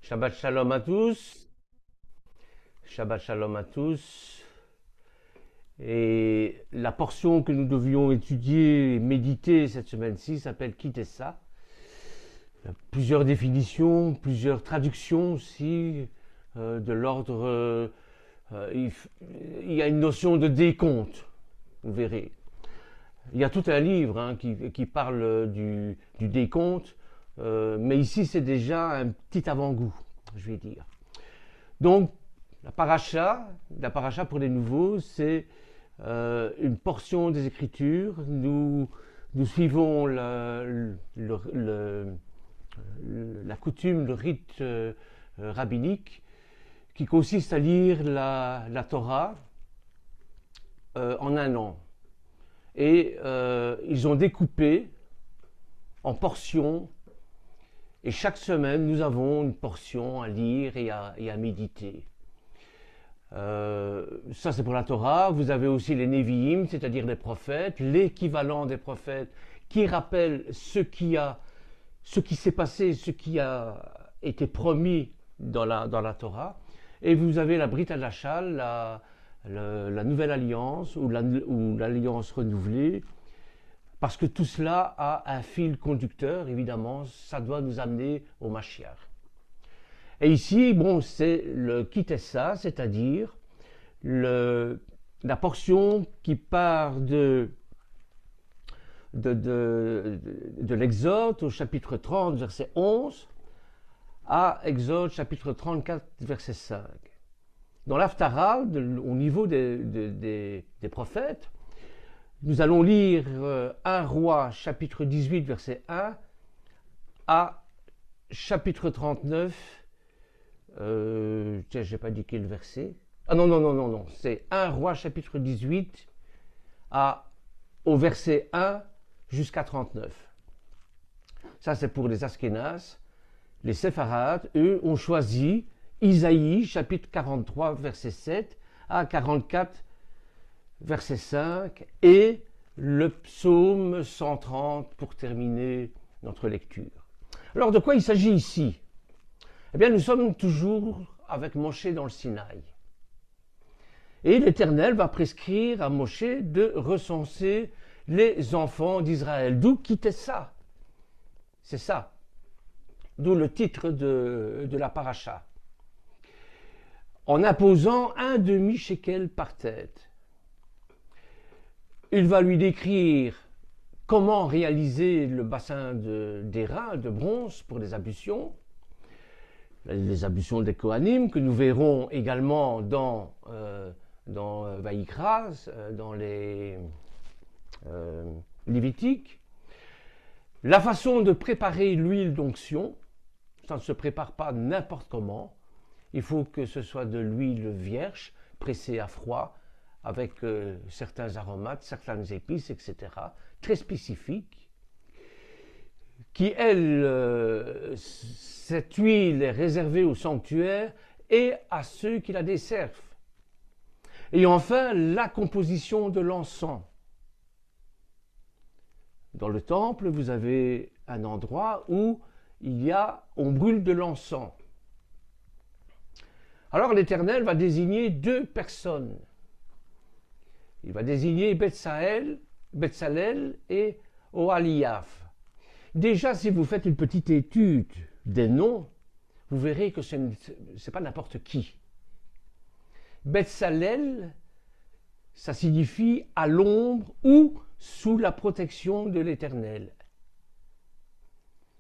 Shabbat Shalom à tous. Shabbat Shalom à tous. Et la portion que nous devions étudier et méditer cette semaine-ci s'appelle Kitessa. Il y a plusieurs définitions, plusieurs traductions aussi de l'ordre. Il y a une notion de décompte, vous verrez. Il y a tout un livre qui parle du décompte, mais ici c'est déjà un petit avant-goût, je vais dire. Donc, la paracha pour les nouveaux, c'est une portion des Écritures. Nous suivons la coutume, le rite rabbinique, qui consiste à lire la Torah en un an. Et ils ont découpé en portions. Et chaque semaine, nous avons une portion à lire et à méditer. Ça, c'est pour la Torah. Vous avez aussi les Nevi'im, c'est-à-dire les prophètes, l'équivalent des prophètes, qui rappellent ce qui s'est passé, ce qui a été promis dans la Torah. Et vous avez la Brit Hadashah, la nouvelle alliance, ou l'alliance renouvelée, parce que tout cela a un fil conducteur, évidemment, ça doit nous amener au Mashiach. Et ici, bon, c'est le Kitessa, c'est-à-dire la portion qui part de l'Exode au chapitre 30, verset 11, à Exode chapitre 34, verset 5. Dans l'Haftara, au niveau des prophètes, nous allons lire 1 Roi chapitre 18 verset 1 à chapitre 39, j'ai pas dit quel verset. Ah non, c'est 1 Roi chapitre 18 au verset 1 jusqu'à 39. Ça c'est pour les Askénazes. Les Séfarades, eux, ont choisi Isaïe chapitre 43 verset 7 à 44 verset 5 et le psaume 130 pour terminer notre lecture. Alors de quoi il s'agit ici? Eh bien nous sommes toujours avec Moshe dans le Sinaï. Et l'Éternel va prescrire à Moshe de recenser les enfants d'Israël. D'où Kitessa. C'est ça. D'où le titre de la paracha. En imposant un demi-shekel par tête. Il va lui décrire comment réaliser le bassin d'airain, de bronze pour les ablutions des Kohanim, que nous verrons également dans Vaïkra, dans les Lévitiques. La façon de préparer l'huile d'onction, ça ne se prépare pas n'importe comment. Il faut que ce soit de l'huile vierge, pressée à froid, avec certains aromates, certaines épices, etc., très spécifiques, qui, cette huile est réservée au sanctuaire et à ceux qui la desservent. Et enfin, la composition de l'encens. Dans le temple, vous avez un endroit où on brûle de l'encens. Alors l'Éternel va désigner deux personnes. Il va désigner Betsalel et Oholiab. Déjà, si vous faites une petite étude des noms, vous verrez que ce n'est pas n'importe qui. Betsalel, ça signifie à l'ombre ou sous la protection de l'Éternel.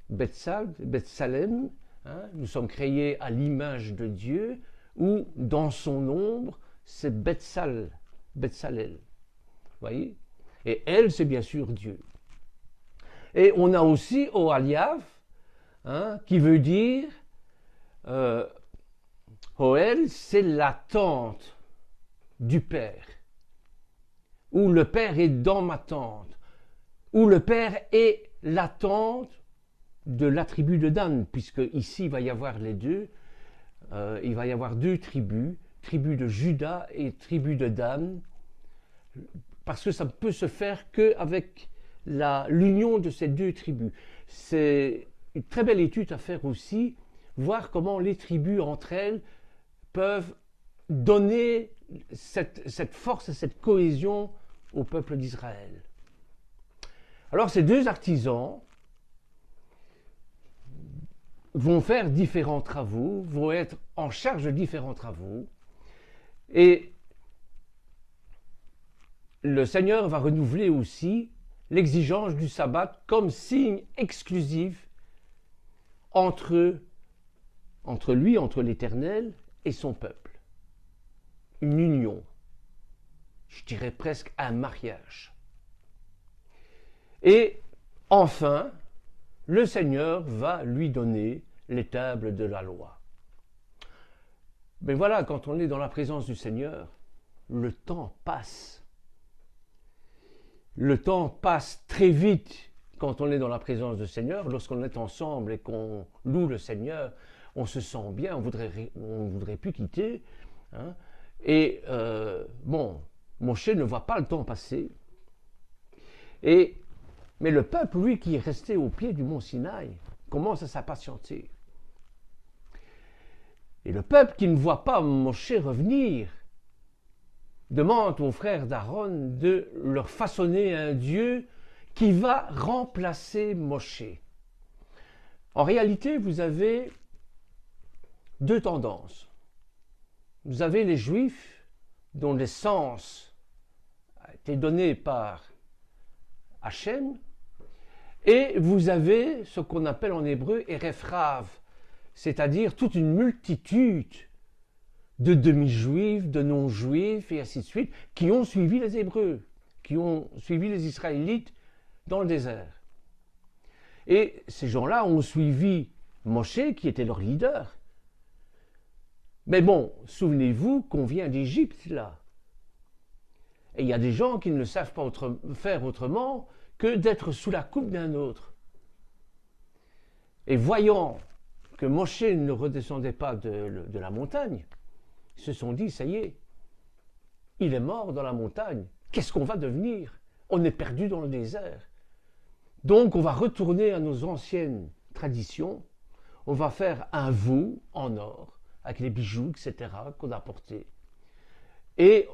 Betsalem, nous sommes créés à l'image de Dieu, ou dans son ombre, c'est Betsalel. Voyez? Et elle, c'est bien sûr Dieu. Et on a aussi Oholiab, qui veut dire Ohel, c'est la tente du Père. Où le Père est dans ma tente. Où le Père est la tente de la tribu de Dan, puisque ici il va y avoir les deux. Il va y avoir deux tribus, tribu de Juda et tribu de Dan, parce que ça ne peut se faire qu'avec l'union de ces deux tribus. C'est une très belle étude à faire aussi voir comment les tribus entre elles peuvent donner cette force et cette cohésion au peuple d'Israël. Alors ces deux artisans vont faire différents travaux, vont être en charge de différents travaux, et le Seigneur va renouveler aussi l'exigence du sabbat comme signe exclusif entre lui, entre l'Éternel et son peuple. Une union, je dirais presque un mariage. Et enfin, le Seigneur va lui donner les tables de la loi. Mais voilà, quand on est dans la présence du Seigneur, le temps passe. Le temps passe très vite quand on est dans la présence du Seigneur. Lorsqu'on est ensemble et qu'on loue le Seigneur, on se sent bien, on voudrait plus quitter. Hein. Et bon, Moshe ne voit pas le temps passer. Mais le peuple, lui, qui est resté au pied du mont Sinaï, commence à s'impatienter. Et le peuple qui ne voit pas Moshe revenir demande aux frères d'Aaron de leur façonner un Dieu qui va remplacer Moshe. En réalité, vous avez deux tendances. Vous avez les Juifs dont l'essence a été donnée par Hachem, et vous avez ce qu'on appelle en hébreu Erefrav, c'est-à-dire toute une multitude de demi-juifs, de non-juifs, et ainsi de suite, qui ont suivi les Hébreux, qui ont suivi les Israélites dans le désert. Et ces gens-là ont suivi Moshe, qui était leur leader. Mais bon, souvenez-vous qu'on vient d'Égypte, là. Et il y a des gens qui ne savent pas faire autrement que d'être sous la coupe d'un autre. Et voyant que Moshe ne redescendait pas de la montagne, ils se sont dit, ça y est, il est mort dans la montagne. Qu'est-ce qu'on va devenir? On est perdu dans le désert. Donc on va retourner à nos anciennes traditions. On va faire un veau en or, avec les bijoux, etc., qu'on a portés. Et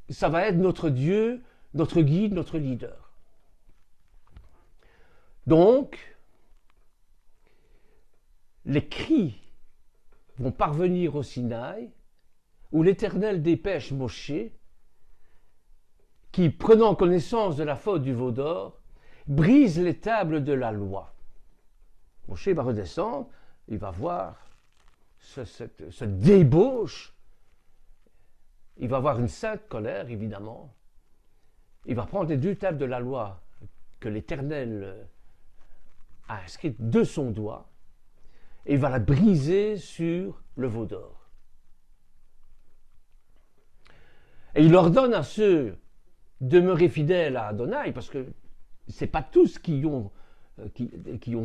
ça va être notre Dieu, notre guide, notre leader. Donc, les cris vont parvenir au Sinaï, où l'Éternel dépêche Moshe, qui, prenant connaissance de la faute du veau d'or, brise les tables de la loi. Moshe va redescendre, il va voir ce débauche, il va avoir une sainte colère, évidemment. Il va prendre les deux tables de la loi que l'Éternel a inscrites de son doigt, et il va la briser sur le veau d'or. Et il ordonne à ceux demeurer fidèles à Adonai, parce que ce n'est pas tous qui ont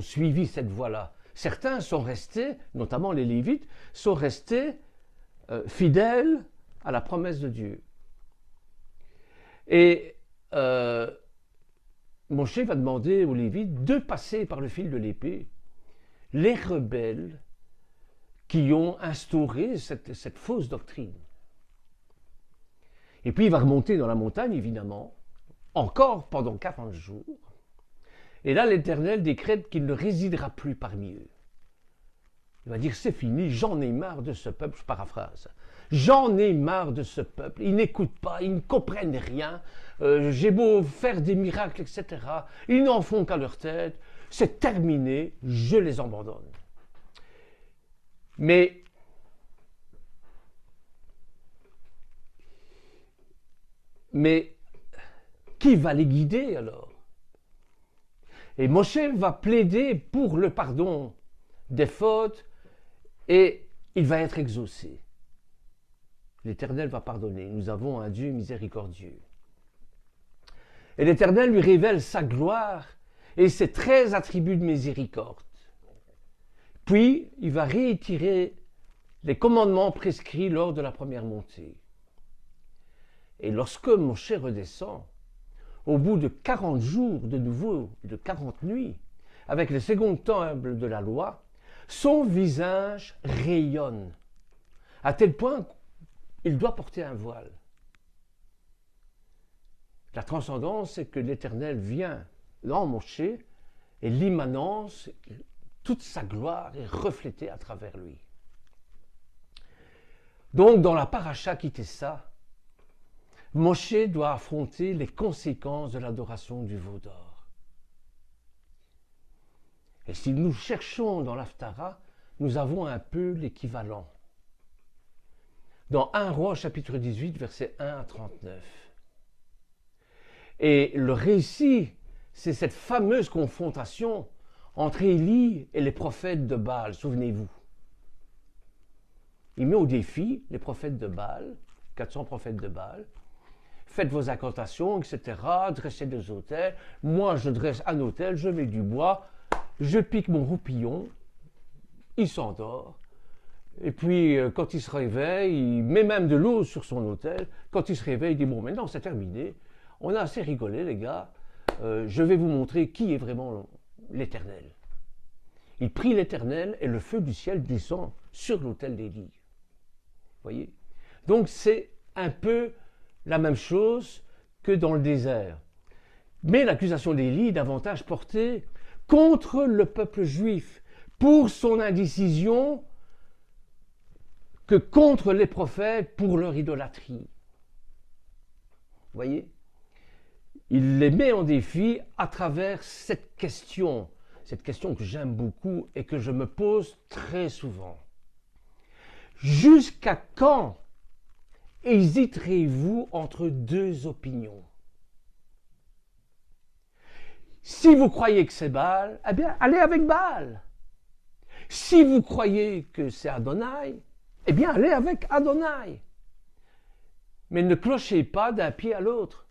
suivi cette voie-là. Certains sont restés, notamment les Lévites, sont restés fidèles à la promesse de Dieu. Et Moshe va demander aux Lévites de passer par le fil de l'épée les rebelles qui ont instauré cette fausse doctrine. Et puis il va remonter dans la montagne, évidemment, encore pendant 40 jours. Et là, l'Éternel décrète qu'il ne résidera plus parmi eux. Il va dire, c'est fini, j'en ai marre de ce peuple, je paraphrase. J'en ai marre de ce peuple, ils n'écoutent pas, ils ne comprennent rien, j'ai beau faire des miracles, etc. Ils n'en font qu'à leur tête, c'est terminé, je les abandonne. Mais qui va les guider alors? Et Moshe va plaider pour le pardon des fautes et il va être exaucé. L'Éternel va pardonner. Nous avons un Dieu miséricordieux. Et l'Éternel lui révèle sa gloire et ses 13 attributs de miséricorde. Puis, il va réitérer les commandements prescrits lors de la première montée. Et lorsque Moshe redescend, au bout de 40 jours de nouveau, de 40 nuits, avec le second temple de la loi, Son visage rayonne, à tel point qu'il doit porter un voile. La transcendance, c'est que l'Éternel vient dans Moshe et l'immanence, toute sa gloire est reflétée à travers lui. Donc, dans la paracha qui était ça, Moshe doit affronter les conséquences de l'adoration du veau d'or. Et si nous cherchons dans l'Haftara, nous avons un peu l'équivalent. Dans 1 Roi chapitre 18, versets 1 à 39. Et le récit, c'est cette fameuse confrontation entre Élie et les prophètes de Baal, souvenez-vous. Il met au défi les prophètes de Baal, 400 prophètes de Baal. Faites vos incantations, etc. Dressez des autels. Moi, je dresse un autel, je mets du bois, je pique mon roupillon, il s'endort. Et puis, quand il se réveille, il met même de l'eau sur son autel. Quand il se réveille, il dit, bon, maintenant, c'est terminé. On a assez rigolé, les gars. Je vais vous montrer qui est vraiment l'Éternel. Il prie l'Éternel et le feu du ciel descend sur l'autel d'Élie. Voyez? Donc, c'est un peu la même chose que dans le désert. Mais l'accusation d'Élie est davantage portée contre le peuple juif pour son indécision que contre les prophètes pour leur idolâtrie. Voyez? Il les met en défi à travers cette question que j'aime beaucoup et que je me pose très souvent. Jusqu'à quand hésiterez-vous entre deux opinions? Si vous croyez que c'est Baal, eh bien, allez avec Baal. Si vous croyez que c'est Adonai, eh bien, allez avec Adonai. Mais ne clochez pas d'un pied à l'autre.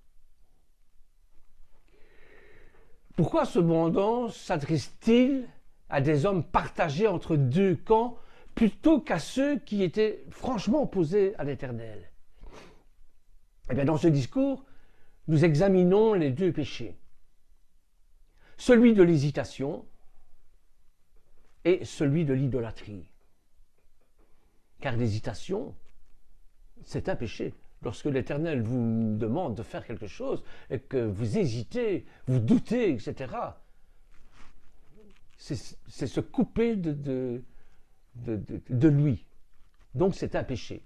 Pourquoi cependant s'adresse-t-il à des hommes partagés entre deux camps plutôt qu'à ceux qui étaient franchement opposés à l'Éternel? Eh bien, dans ce discours, nous examinons les deux péchés. Celui de l'hésitation et celui de l'idolâtrie. Car l'hésitation, c'est un péché. Lorsque l'Éternel vous demande de faire quelque chose et que vous hésitez, vous doutez, etc., c'est se couper de lui. Donc c'est un péché.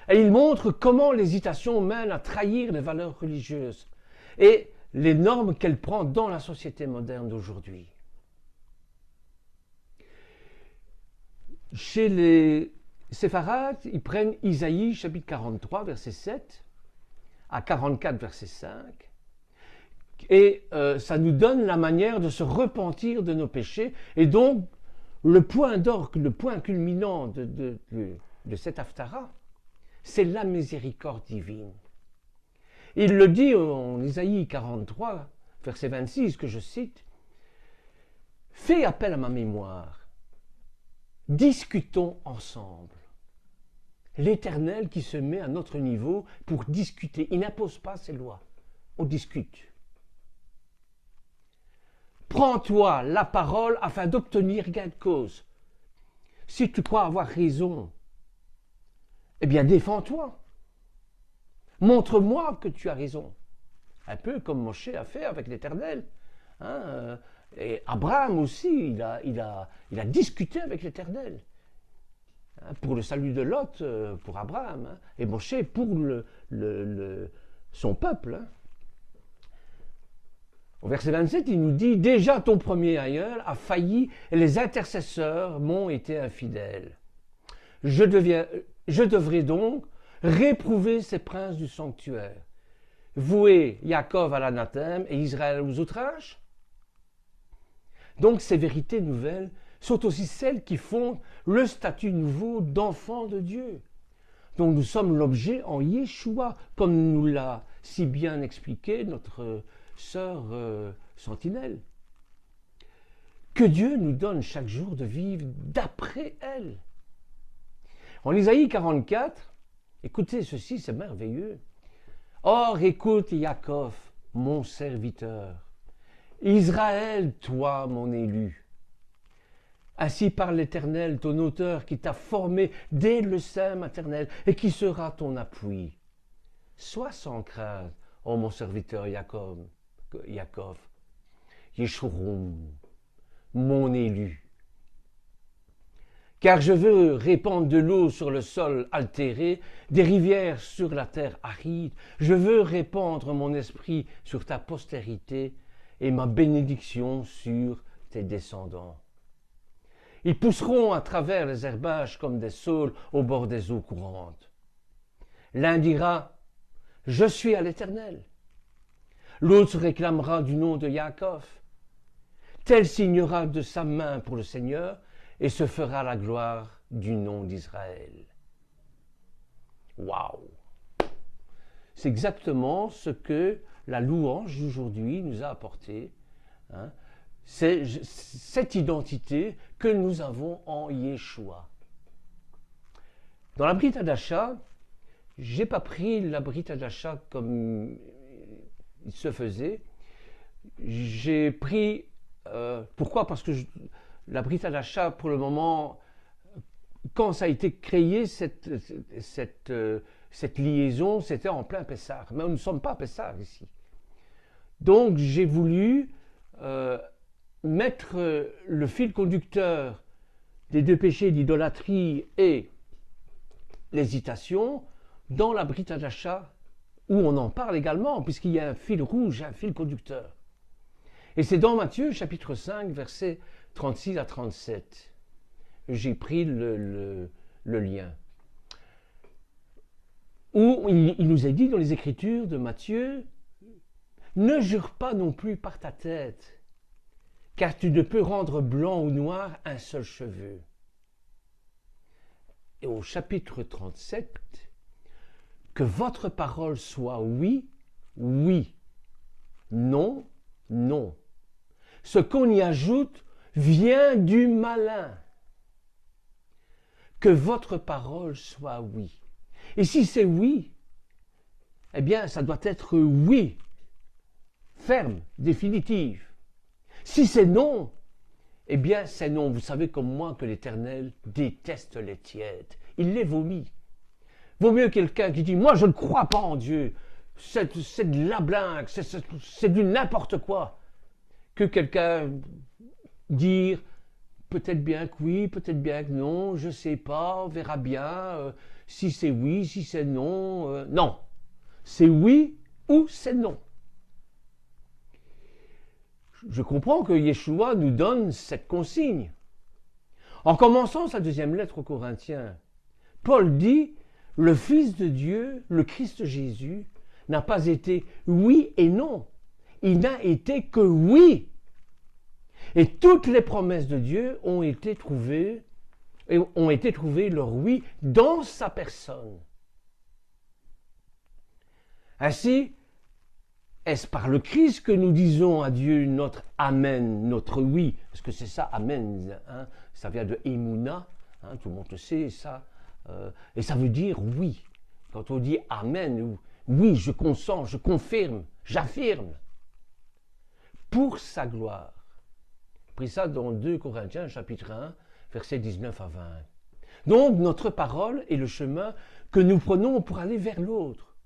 Et il montre comment l'hésitation mène à trahir les valeurs religieuses et les normes qu'elle prend dans la société moderne d'aujourd'hui. Chez les séfarades, ils prennent Isaïe chapitre 43, verset 7 à 44, verset 5. Et ça nous donne la manière de se repentir de nos péchés. Et donc, le point d'orgue, le point culminant de cette Haftara, c'est la miséricorde divine. Il le dit en Isaïe 43, verset 26, que je cite, « Fais appel à ma mémoire, discutons ensemble. » L'Éternel qui se met à notre niveau pour discuter. Il n'impose pas ses lois. On discute. Prends-toi la parole afin d'obtenir gain de cause. Si tu crois avoir raison, eh bien défends-toi. Montre-moi que tu as raison. Un peu comme Moshe a fait avec l'Éternel. Et Abraham aussi, il a discuté avec l'Éternel. Pour le salut de Lot, pour Abraham, et Moshe pour son peuple. Au verset 27, il nous dit « Déjà ton premier aïeul a failli et les intercesseurs m'ont été infidèles. Je devrais donc réprouver ces princes du sanctuaire, vouer Jacob à l'anathème et Israël aux outrages. » Donc ces vérités nouvelles sont aussi celles qui font le statut nouveau d'enfant de Dieu, dont nous sommes l'objet en Yeshua, comme nous l'a si bien expliqué notre sœur Sentinelle. Que Dieu nous donne chaque jour de vivre d'après elle. En Isaïe 44, écoutez ceci, c'est merveilleux. « Or, écoute Jacob, mon serviteur, Israël, toi, mon élu. Ainsi parle l'Éternel, ton auteur, qui t'a formé dès le sein maternel et qui sera ton appui. Sois sans crainte, ô mon serviteur Jacob, Yeshurun, mon élu. Car je veux répandre de l'eau sur le sol altéré, des rivières sur la terre aride. Je veux répandre mon esprit sur ta postérité et ma bénédiction sur tes descendants. Ils pousseront à travers les herbages comme des saules au bord des eaux courantes. L'un dira, je suis à l'Éternel. L'autre se réclamera du nom de Yaakov. Tel signera de sa main pour le Seigneur et se fera la gloire du nom d'Israël. Waouh! C'est exactement ce que la louange d'aujourd'hui nous a apporté. Hein? C'est cette identité que nous avons en Yeshua. Dans la Brit Hadasha, je n'ai pas pris la Brit Hadasha comme il se faisait. J'ai pris... pourquoi? Parce que la Brit Hadasha, pour le moment, quand ça a été créé, cette liaison, c'était en plein Pessah. Mais nous ne sommes pas à Pessah ici. Donc j'ai voulu mettre le fil conducteur des deux péchés d'idolâtrie et l'hésitation dans la Brit Hadasha, où on en parle également, puisqu'il y a un fil rouge, un fil conducteur. Et c'est dans Matthieu, chapitre 5, versets 36 à 37. J'ai pris le lien. Où il nous est dit dans les Écritures de Matthieu, « Ne jure pas non plus par ta tête, car tu ne peux rendre blanc ou noir un seul cheveu. » Et au chapitre 37, « Que votre parole soit oui, oui, non, non. Ce qu'on y ajoute vient du malin. Que votre parole soit oui. » Et si c'est oui, eh bien, ça doit être oui, ferme, définitive. Si c'est non, eh bien, c'est non. Vous savez comme moi que l'Éternel déteste les tièdes. Il les vomit. Vaut mieux quelqu'un qui dit « Moi, je ne crois pas en Dieu. C'est de la blague, c'est du n'importe quoi. » Que quelqu'un dire « Peut-être bien que oui, peut-être bien que non, je ne sais pas, on verra bien. Si c'est oui, si c'est non. » Non, c'est oui ou c'est non. Je comprends que Yeshua nous donne cette consigne. En commençant sa deuxième lettre aux Corinthiens, Paul dit « Le Fils de Dieu, le Christ Jésus, n'a pas été oui et non. Il n'a été que oui. Et toutes les promesses de Dieu ont été trouvées leur oui dans sa personne. Ainsi, est-ce par le Christ que nous disons à Dieu notre Amen, notre oui? Parce que c'est ça, Amen, hein, ça vient de Emouna, hein, tout le monde le sait, ça. Et ça veut dire oui. Quand on dit Amen, oui, je consens, je confirme, j'affirme. Pour sa gloire. Pris ça dans 2 Corinthiens, chapitre 1, versets 19 à 20. Donc, notre parole est le chemin que nous prenons pour aller vers l'autre.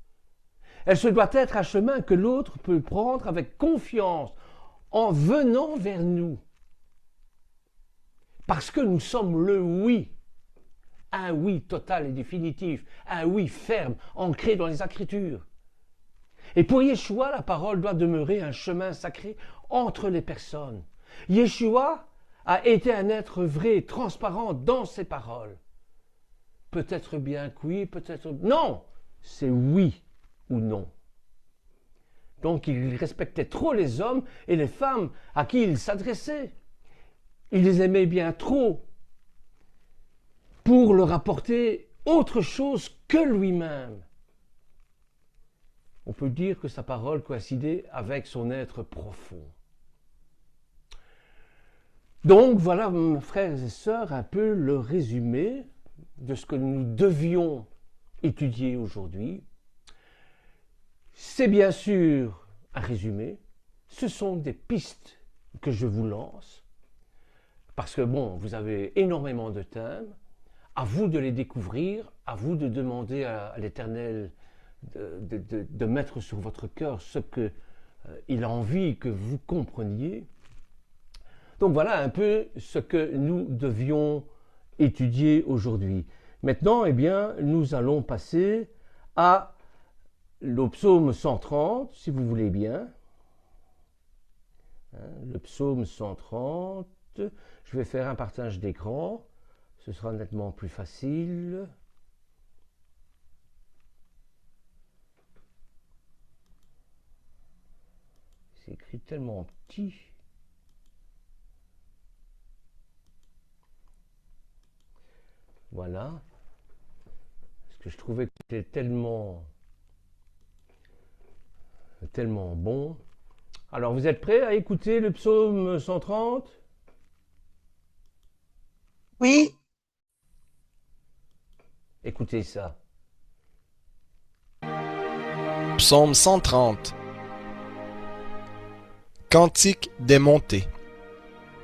Elle se doit être un chemin que l'autre peut prendre avec confiance en venant vers nous. Parce que nous sommes le oui. Un oui total et définitif. Un oui ferme, ancré dans les Écritures. Et pour Yeshua, la parole doit demeurer un chemin sacré entre les personnes. Yeshua a été un être vrai, transparent dans ses paroles. Peut-être bien que oui, peut-être... Non, c'est oui ou non. Donc il respectait trop les hommes et les femmes à qui il s'adressait. Il les aimait bien trop pour leur apporter autre chose que lui-même. On peut dire que sa parole coïncidait avec son être profond. Donc voilà, mes frères et sœurs, un peu le résumé de ce que nous devions étudier aujourd'hui. C'est bien sûr un résumé, ce sont des pistes que je vous lance parce que bon, vous avez énormément de thèmes, à vous de les découvrir, à vous de demander à l'Éternel de mettre sur votre cœur ce que il a envie que vous compreniez. Donc voilà un peu ce que nous devions étudier aujourd'hui. Maintenant, eh bien, nous allons passer à le psaume 130, si vous voulez bien. Le psaume 130. Je vais faire un partage d'écran. Ce sera nettement plus facile. C'est écrit tellement petit. Voilà. Parce que je trouvais que c'était tellement bon. Alors, vous êtes prêts à écouter le psaume 130? Oui, Écoutez ça. Psaume 130. Cantique des montées.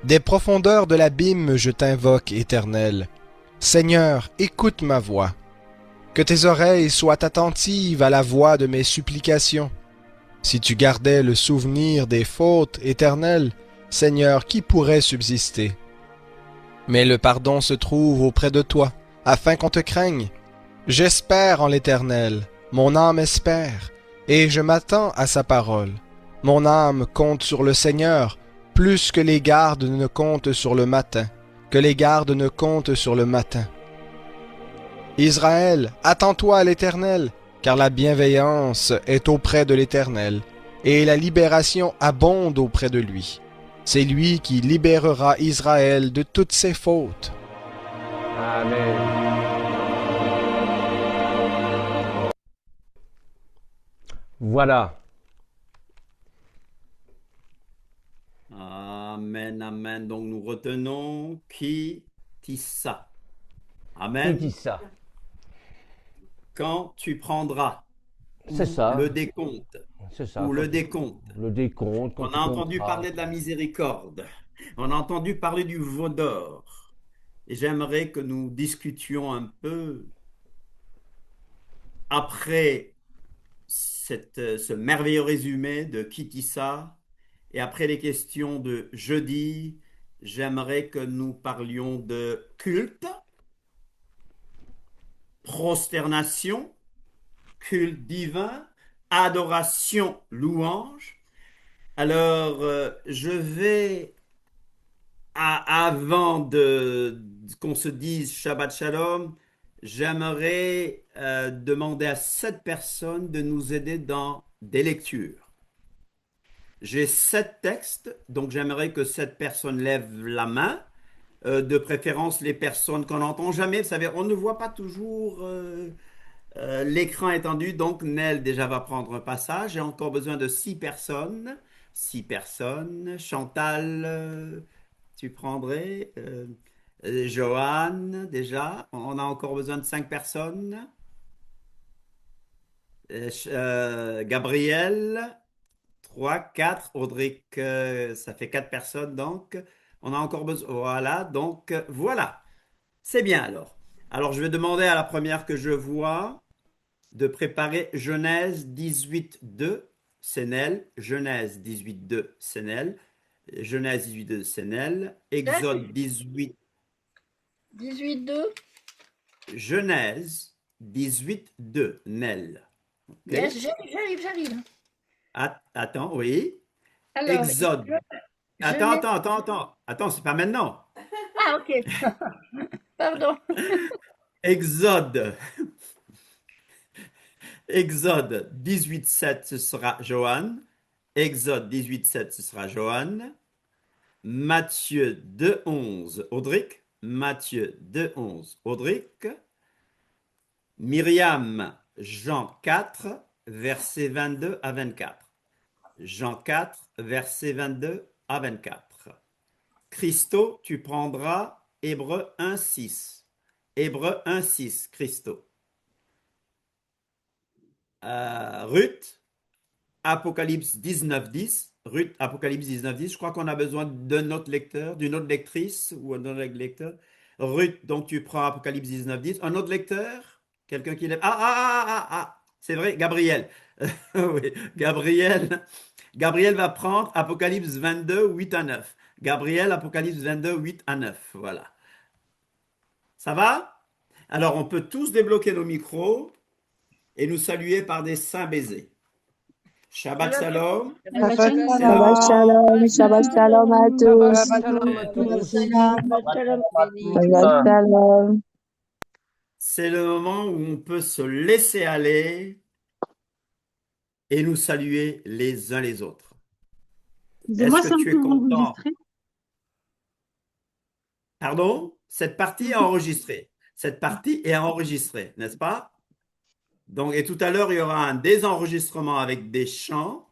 Des profondeurs de l'abîme je t'invoque, Éternel. Seigneur, écoute ma voix. Que tes oreilles soient attentives à la voix de mes supplications. Si tu gardais le souvenir des fautes, Éternel, Seigneur, qui pourrait subsister? Mais le pardon se trouve auprès de toi, afin qu'on te craigne. J'espère en l'Éternel, mon âme espère, et je m'attends à sa parole. Mon âme compte sur le Seigneur, plus que les gardes ne comptent sur le matin, que les gardes ne comptent sur le matin. Israël, attends-toi à l'Éternel, car la bienveillance est auprès de l'Éternel, et la libération abonde auprès de lui. C'est lui qui libérera Israël de toutes ses fautes. Amen. Voilà. Amen, amen. Donc nous retenons qui tissa. Qui dit Amen. ça? Quand tu prendras C'est ou ça. le décompte C'est ça. ou Quand le décompte. le décompte, quand On tu a entendu compteras. parler de la miséricorde. On a entendu parler du veau d'or. Et j'aimerais que nous discutions un peu après ce merveilleux résumé de Kitissa et après les questions de jeudi, j'aimerais que nous parlions de culte, prosternation, culte divin, adoration, louange. Alors, je vais, avant qu'on se dise Shabbat Shalom, j'aimerais demander à cette personne de nous aider dans des lectures. J'ai 7 textes, donc j'aimerais que cette personne lève la main. De préférence, les personnes qu'on n'entend jamais. Vous savez, on ne voit pas toujours l'écran étendu. Donc, Nel déjà va prendre un passage. J'ai encore besoin de 6 personnes. 6 personnes. Chantal, tu prendrais. Johan, déjà. On a encore besoin de 5 personnes. Gabriel. 3, 4. Audric, ça fait 4 personnes, donc on a encore besoin. Voilà, donc voilà. C'est bien alors. Alors je vais demander à la première que je vois de préparer Genèse 18.2, Sénel. Genèse 18.2, Sénel. Genèse 18.2, Sénel. Exode 18. 18-2. Genèse 18.2, Nel. Yes, OK? j'arrive. Attends, oui. Alors, Exode. Attends, Genèse. attends, attends, attends. Attends, c'est pas maintenant. Ah, ok. Pardon. Exode. Exode 18.7, ce sera Johan. Exode 18.7, ce sera Johan. Matthieu 2.11, Audric. Matthieu 2.11, Audric. Myriam, Jean 4, versets 22 à 24. Jean 4, versets 22 à 24. Christo, tu prendras Hébreu 1.6. Hébreu 1.6, Christo. Ruth, Apocalypse 19.10. Ruth, Apocalypse 19, 10. Je crois qu'on a besoin d'un autre lecteur, d'une autre lectrice ou d'un autre lecteur. Ruth, donc tu prends Apocalypse 19, 10. Un autre lecteur? Quelqu'un qui lève. C'est vrai, Gabriel. Oui, Gabriel. Gabriel va prendre Apocalypse 22, 8 à 9. Gabriel, Apocalypse 22, 8 à 9. Voilà. Ça va? Alors, on peut tous débloquer nos micros et nous saluer par des saints baisers. Shabbat Shalom. Shabbat Shabbat shalom, shalom. Shabbat shalom à tous. Shalom à tous. Shabbat shalom. Shabbat shalom. C'est le moment où on peut se laisser aller et nous saluer les uns les autres. Dis-moi, Est-ce c'est que tu es encore content? enregistré? Pardon? Cette partie est enregistrée. Cette partie est enregistrée, n'est-ce pas? Donc, et tout à l'heure, il y aura un désenregistrement avec des chants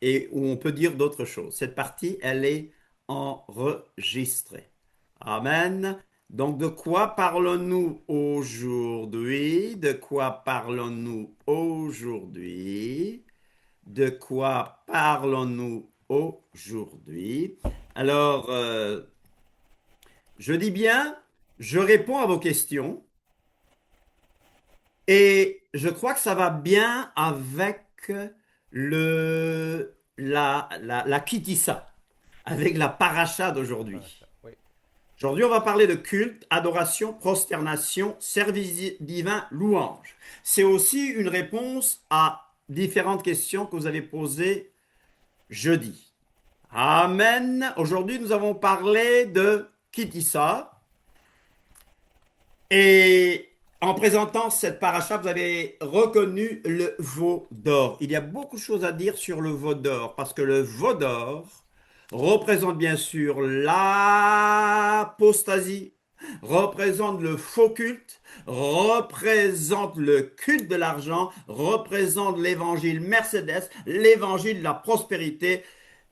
et où on peut dire d'autres choses. Cette partie, elle est enregistrée. Amen. Donc, de quoi parlons-nous aujourd'hui? De quoi parlons-nous aujourd'hui? De quoi parlons-nous aujourd'hui? Alors, je dis bien, je réponds à vos questions et je crois que ça va bien avec la Kitissa, avec la paracha d'aujourd'hui. Oui. Aujourd'hui, on va parler de culte, adoration, prosternation, service divin, louange. C'est aussi une réponse à différentes questions que vous avez posées jeudi. Amen. Aujourd'hui, nous avons parlé de Kitissa. Et en présentant cette paracha, vous avez reconnu le veau d'or. Il y a beaucoup de choses à dire sur le veau d'or, parce que le veau d'or représente bien sûr l'apostasie, représente le faux culte, représente le culte de l'argent, représente l'évangile Mercedes, l'évangile de la prospérité.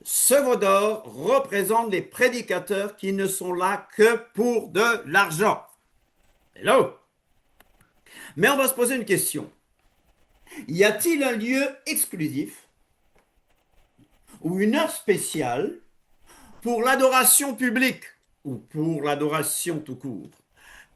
Ce veau d'or représente les prédicateurs qui ne sont là que pour de l'argent. Hello! Mais on va se poser une question. Y a-t-il un lieu exclusif ou une heure spéciale pour l'adoration publique ou pour l'adoration tout court?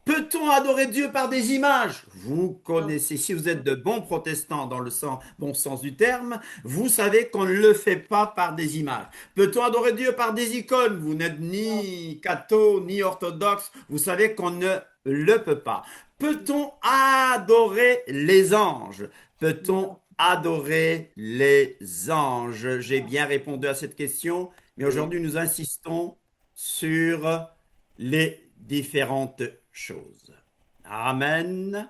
Peut-on adorer Dieu par des images? Vous connaissez, si vous êtes de bons protestants dans le bon sens du terme, vous savez qu'on ne le fait pas par des images. Peut-on adorer Dieu par des icônes? Vous n'êtes ni catho, ni orthodoxe, vous savez qu'on ne le peut pas. Peut-on adorer les anges? Peut-on adorer les anges? J'ai bien répondu à cette question, mais aujourd'hui nous insistons sur les différentes choses. Amen.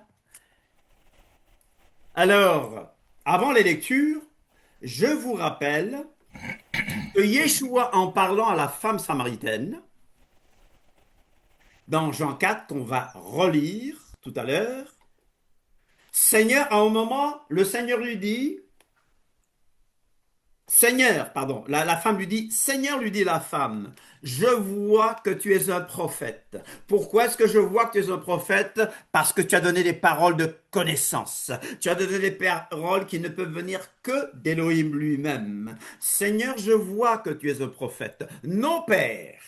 Alors, avant les lectures, je vous rappelle que Yeshua, en parlant à la femme samaritaine, dans Jean 4, qu'on va relire tout à l'heure, Seigneur, à un moment, le Seigneur lui dit, Seigneur, pardon, la femme lui dit, Seigneur, lui dit la femme, je vois que tu es un prophète. Pourquoi est-ce que je vois que tu es un prophète? Parce que tu as donné des paroles de connaissance. Tu as donné des paroles qui ne peuvent venir que d'Élohim lui-même. Seigneur, je vois que tu es un prophète. Nos pères,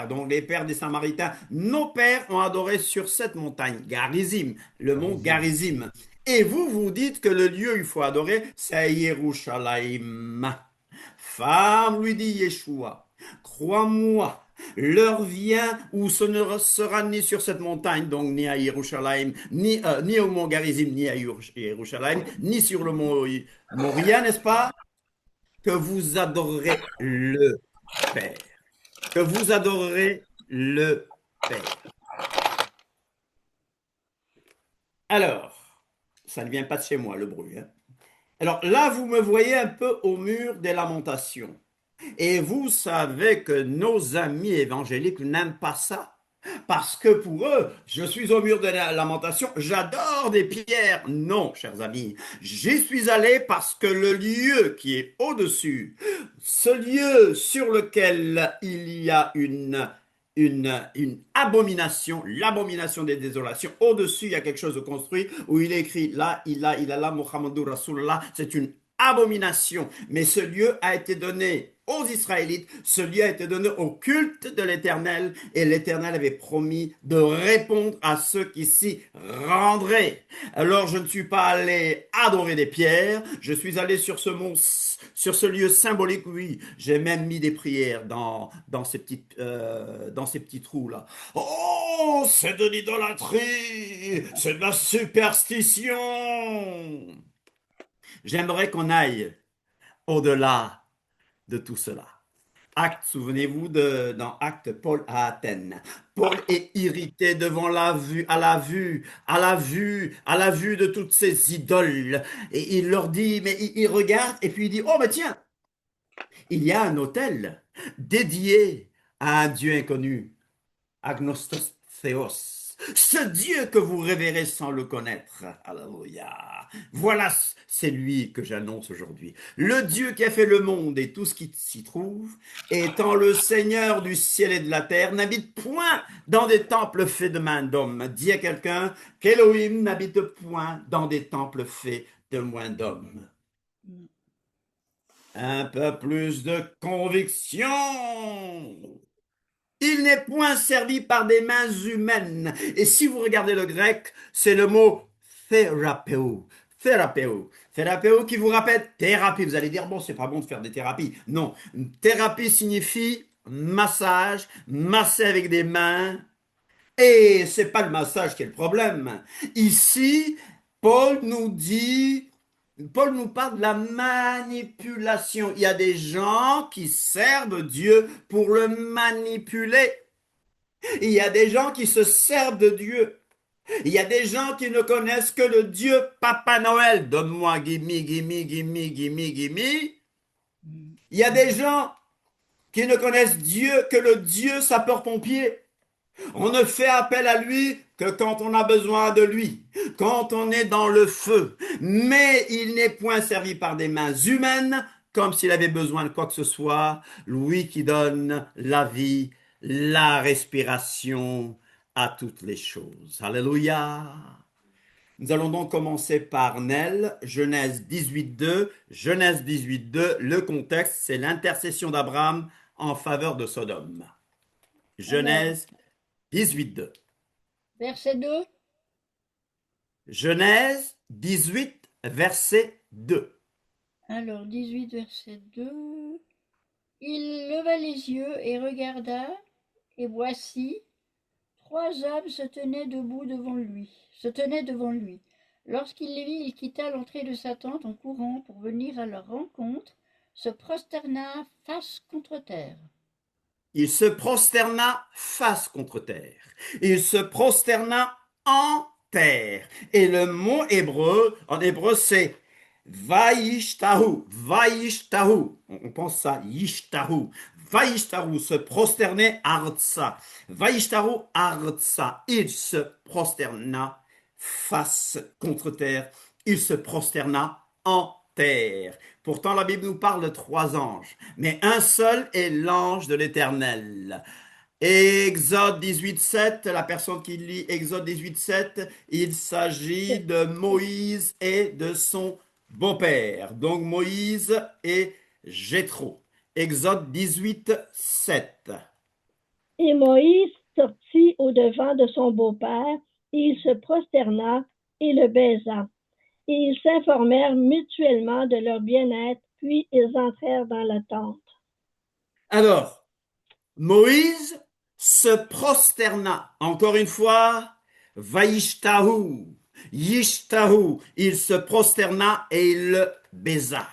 donc les pères des Samaritains, nos pères ont adoré sur cette montagne, Garizim, le mont Garizim. Et vous, vous dites que le lieu où il faut adorer, c'est Yerushalayim. Femme, lui dit Yeshua, crois-moi, l'heure vient où ce ne sera ni sur cette montagne, donc ni à Yerushalayim, ni au mont Garizim, ni à Yerushalayim, ni sur le mont Moria, n'est-ce pas? Que vous adorerez le Père. Que vous adorerez le Père. Alors, ça ne vient pas de chez moi, le bruit. Hein? Alors là, vous me voyez un peu au mur des lamentations. Et vous savez que nos amis évangéliques n'aiment pas ça. Parce que pour eux, je suis au mur de la lamentation, j'adore des pierres. Non, chers amis, j'y suis allé parce que le lieu qui est au-dessus, ce lieu sur lequel il y a une abomination, l'abomination des désolations. Au-dessus, il y a quelque chose de construit où il est écrit là, Muhammadur Rasulullah. C'est une abomination. Mais ce lieu a été donné aux Israélites, ce lieu a été donné au culte de l'Éternel, et l'Éternel avait promis de répondre à ceux qui s'y rendraient. Alors je ne suis pas allé adorer des pierres, je suis allé sur sur ce lieu symbolique, oui, j'ai même mis des prières dans dans ces petits trous-là. Oh, c'est de l'idolâtrie, c'est de la superstition. J'aimerais qu'on aille au-delà de tout cela. Acte, souvenez-vous dans Acte, Paul à Athènes. Paul est irrité devant à la vue de toutes ces idoles. Et il leur dit, mais il regarde et puis il dit, oh, mais tiens, il y a un autel dédié à un Dieu inconnu, Agnostos Theos. Ce Dieu que vous révérez sans le connaître. Alléluia. Voilà, c'est lui que j'annonce aujourd'hui. Le Dieu qui a fait le monde et tout ce qui s'y trouve, étant le Seigneur du ciel et de la terre, n'habite point dans des temples faits de main d'homme. Dis à quelqu'un qu'Élohim n'habite point dans des temples faits de main d'homme. Un peu plus de conviction. Il n'est point servi par des mains humaines. Et si vous regardez le grec, c'est le mot thérapéo. Thérapéo. Thérapéo qui vous rappelle thérapie. Vous allez dire, bon, c'est pas bon de faire des thérapies. Non. Thérapie signifie massage, masser avec des mains. Et c'est pas le massage qui est le problème. Ici, Paul nous parle de la manipulation. Il y a des gens qui servent Dieu pour le manipuler. Il y a des gens qui se servent de Dieu. Il y a des gens qui ne connaissent que le Dieu Papa Noël. Donne-moi gimme, gimme, gimme, gimme, gimme. Il y a des gens qui ne connaissent Dieu que le Dieu sapeur-pompier. On ne fait appel à lui que quand on a besoin de lui, quand on est dans le feu. Mais il n'est point servi par des mains humaines, comme s'il avait besoin de quoi que ce soit. Lui qui donne la vie, la respiration à toutes les choses. Alléluia. Nous allons donc commencer par Nel, Genèse 18.2. Genèse 18.2, le contexte, c'est l'intercession d'Abraham en faveur de Sodome. Genèse 18.2. Verset 2. Genèse 18, verset 2. Alors, 18, verset 2. Il leva les yeux et regarda, et voici, 3 hommes se tenaient devant lui. Lorsqu'il les vit, il quitta l'entrée de sa tente en courant pour venir à leur rencontre, se prosterna face contre terre. Il se prosterna face contre terre. Il se prosterna en terre. Et le mot en hébreu, c'est vaishtahu. Vaishtahu. On pense à yishtahu. Vaishtahu, se prosterner artsa. Vaishtahu artsa. Il se prosterna face contre terre. Il se prosterna en terre. Pourtant, la Bible nous parle de 3 anges, mais un seul est l'ange de l'Éternel. Exode 18.7, la personne qui lit Exode 18.7, il s'agit de Moïse et de son beau-père. Donc Moïse et Jéthro. Exode 18.7. Et Moïse sortit au-devant de son beau-père, et il se prosterna et le baisa. Et ils s'informèrent mutuellement de leur bien-être, puis ils entrèrent dans la tente. Alors, Moïse se prosterna. Encore une fois, vaishtahu, yishtahu. Il se prosterna et il le baisa.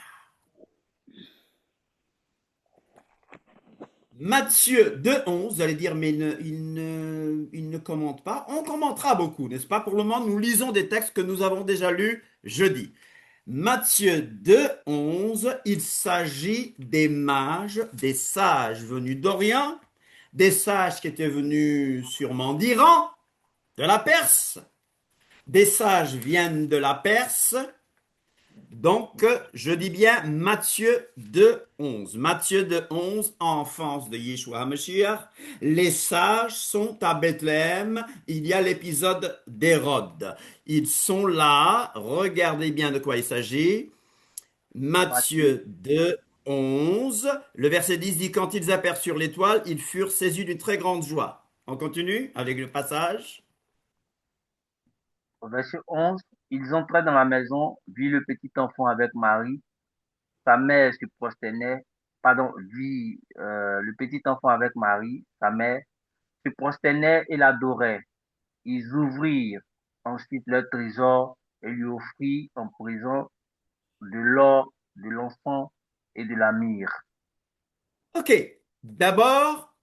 Matthieu 2.11, vous allez dire, mais il ne commente pas. On commentera beaucoup, n'est-ce pas? Pour le moment, nous lisons des textes que nous avons déjà lus jeudi. Matthieu 2.11, il s'agit des mages, des sages venus d'Orient, des sages qui étaient venus sûrement d'Iran, de la Perse. Des sages viennent de la Perse. Donc, je dis bien Matthieu 2.11. Matthieu 2.11, enfance de Yeshua HaMashiach. Les sages sont à Bethléem. Il y a l'épisode d'Hérode. Ils sont là. Regardez bien de quoi il s'agit. Matthieu 2, 11. Le verset 10 dit, quand ils aperçurent l'étoile, ils furent saisis d'une très grande joie. On continue avec le passage. Au verset 11, ils entraient dans la maison, virent le petit enfant avec Marie, sa mère se prosternait, vit le petit enfant avec Marie, sa mère, se prosternait et l'adorait. Ils ouvrirent ensuite leur trésor et lui offrirent en prison de l'or, de l'encens et de la myrrhe. Ok, d'abord,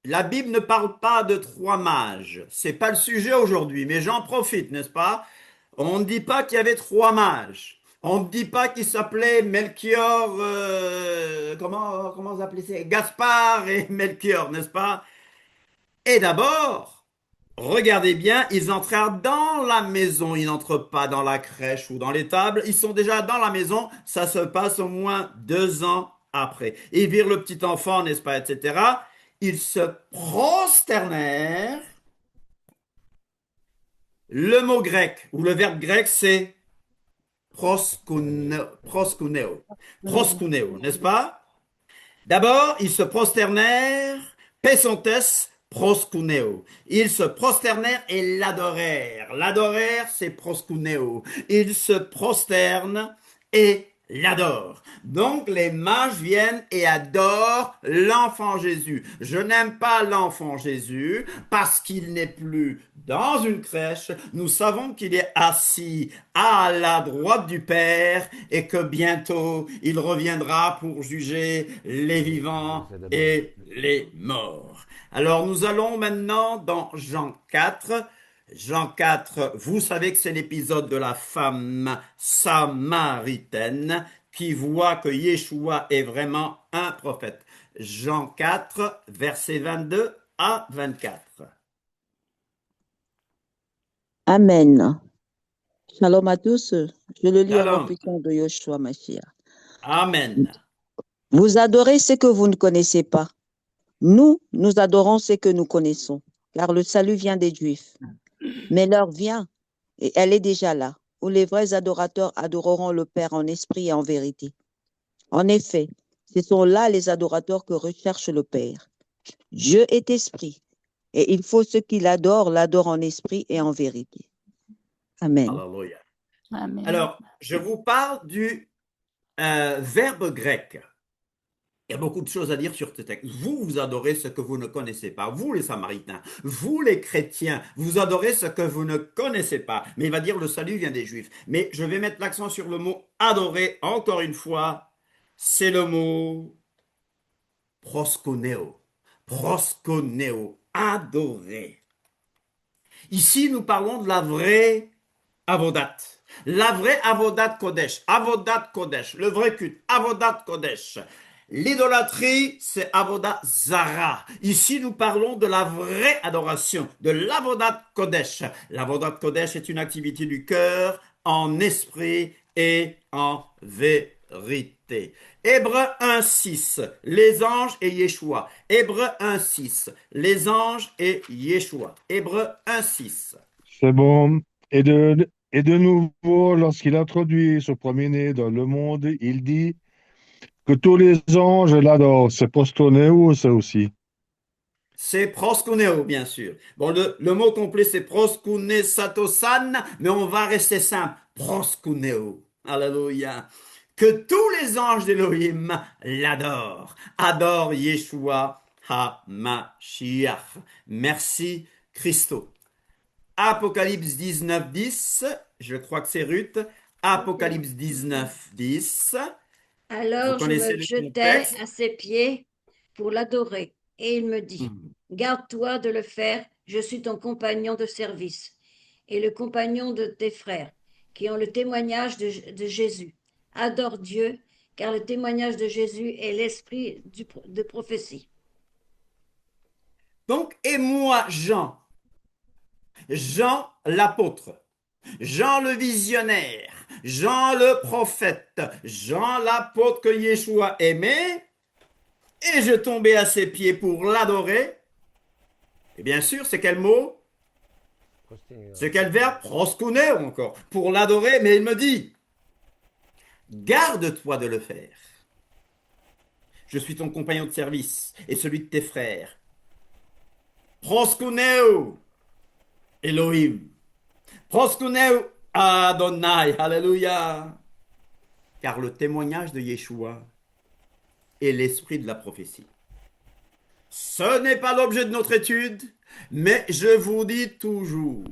la Bible ne parle pas de trois mages. C'est pas le sujet aujourd'hui, mais j'en profite, n'est-ce pas? On ne dit pas qu'il y avait trois mages. On ne dit pas qu'il s'appelait Melchior, comment vous appelez ça? Gaspard et Melchior, n'est-ce pas? Et d'abord, regardez bien, ils entrèrent dans la maison. Ils n'entrent pas dans la crèche ou dans l'étable. Ils sont déjà dans la maison. Ça se passe au moins 2 ans après. Ils virent le petit enfant, n'est-ce pas, etc. Ils se prosternèrent. Le mot grec, ou le verbe grec, c'est proskuneo. Proskuneo, n'est-ce pas? D'abord, ils se prosternèrent, pesontes proskuneo. Ils se prosternèrent et l'adorèrent. L'adorèrent, c'est proskuneo. Ils se prosternent et l'adorent. Donc, les mages viennent et adorent l'enfant Jésus. Je n'aime pas l'enfant Jésus parce qu'il n'est plus dans une crèche. Nous savons qu'il est assis à la droite du Père et que bientôt il reviendra pour juger les vivants et les morts. Alors nous allons maintenant dans Jean 4. Jean 4, vous savez que c'est l'épisode de la femme samaritaine qui voit que Yeshua est vraiment un prophète. Jean 4, versets 22 à 24. Amen. Shalom à tous. Je le lis au nom Shalom. puissant de Yoshua Mashiach. Amen. Vous adorez ce que vous ne connaissez pas. Nous adorons ce que nous connaissons, car le salut vient des Juifs. Mais l'heure vient, et elle est déjà là, où les vrais adorateurs adoreront le Père en esprit et en vérité. En effet, ce sont là les adorateurs que recherche le Père. Dieu est esprit, et il faut ceux qui l'adorent en esprit et en vérité. Amen. Alléluia. Amen. Alors, je vous parle du verbe grec. Il y a beaucoup de choses à dire sur ce texte. Vous adorez ce que vous ne connaissez pas. Vous, les Samaritains, vous, les chrétiens, vous adorez ce que vous ne connaissez pas. Mais il va dire le salut vient des Juifs. Mais je vais mettre l'accent sur le mot adorer. Encore une fois, c'est le mot proskuneo. Proskuneo, adorer. Ici, nous parlons de la vraie avodat. La vraie avodat kodesh. Avodat kodesh, le vrai culte. Avodat kodesh. L'idolâtrie, c'est avodat zara. Ici, nous parlons de la vraie adoration, de l'avodat kodesh. L'avodat kodesh est une activité du cœur en esprit et en vérité. Hébreux 1.6, les anges et Yeshua. Hébreux 1.6, les anges et Yeshua. Hébreux 1.6. C'est bon. Et de nouveau, lorsqu'il introduit ce premier-né dans le monde, il dit que tous les anges l'adorent. C'est postoneo, ça aussi. C'est proskuneo, bien sûr. Bon, le mot complet, c'est proskunesatosan, mais on va rester simple. Proskuneo. Alléluia. Que tous les anges d'Elohim l'adorent. Adorent Yeshua HaMashiach. Merci, Christo. Apocalypse 19, 10. Je crois que c'est Ruth. Apocalypse 19, 10. Alors Vous je connaissez me le jetai contexte? à ses pieds pour l'adorer. Et il me dit, garde-toi de le faire, je suis ton compagnon de service et le compagnon de tes frères, qui ont le témoignage de Jésus. Adore Dieu, car le témoignage de Jésus est l'esprit de prophétie. Donc, et moi, Jean l'apôtre, Jean le visionnaire, Jean le prophète, Jean l'apôtre que Yeshua aimait, et je tombais à ses pieds pour l'adorer. Et bien sûr, c'est quel mot? C'est quel verbe? Proskuneo encore, pour l'adorer, mais il me dit, garde-toi de le faire. Je suis ton compagnon de service et celui de tes frères. Proskuneo, Elohim. Proskuneo, Adonai, Alléluia. Car le témoignage de Yeshua est l'esprit de la prophétie. Ce n'est pas l'objet de notre étude, mais je vous dis toujours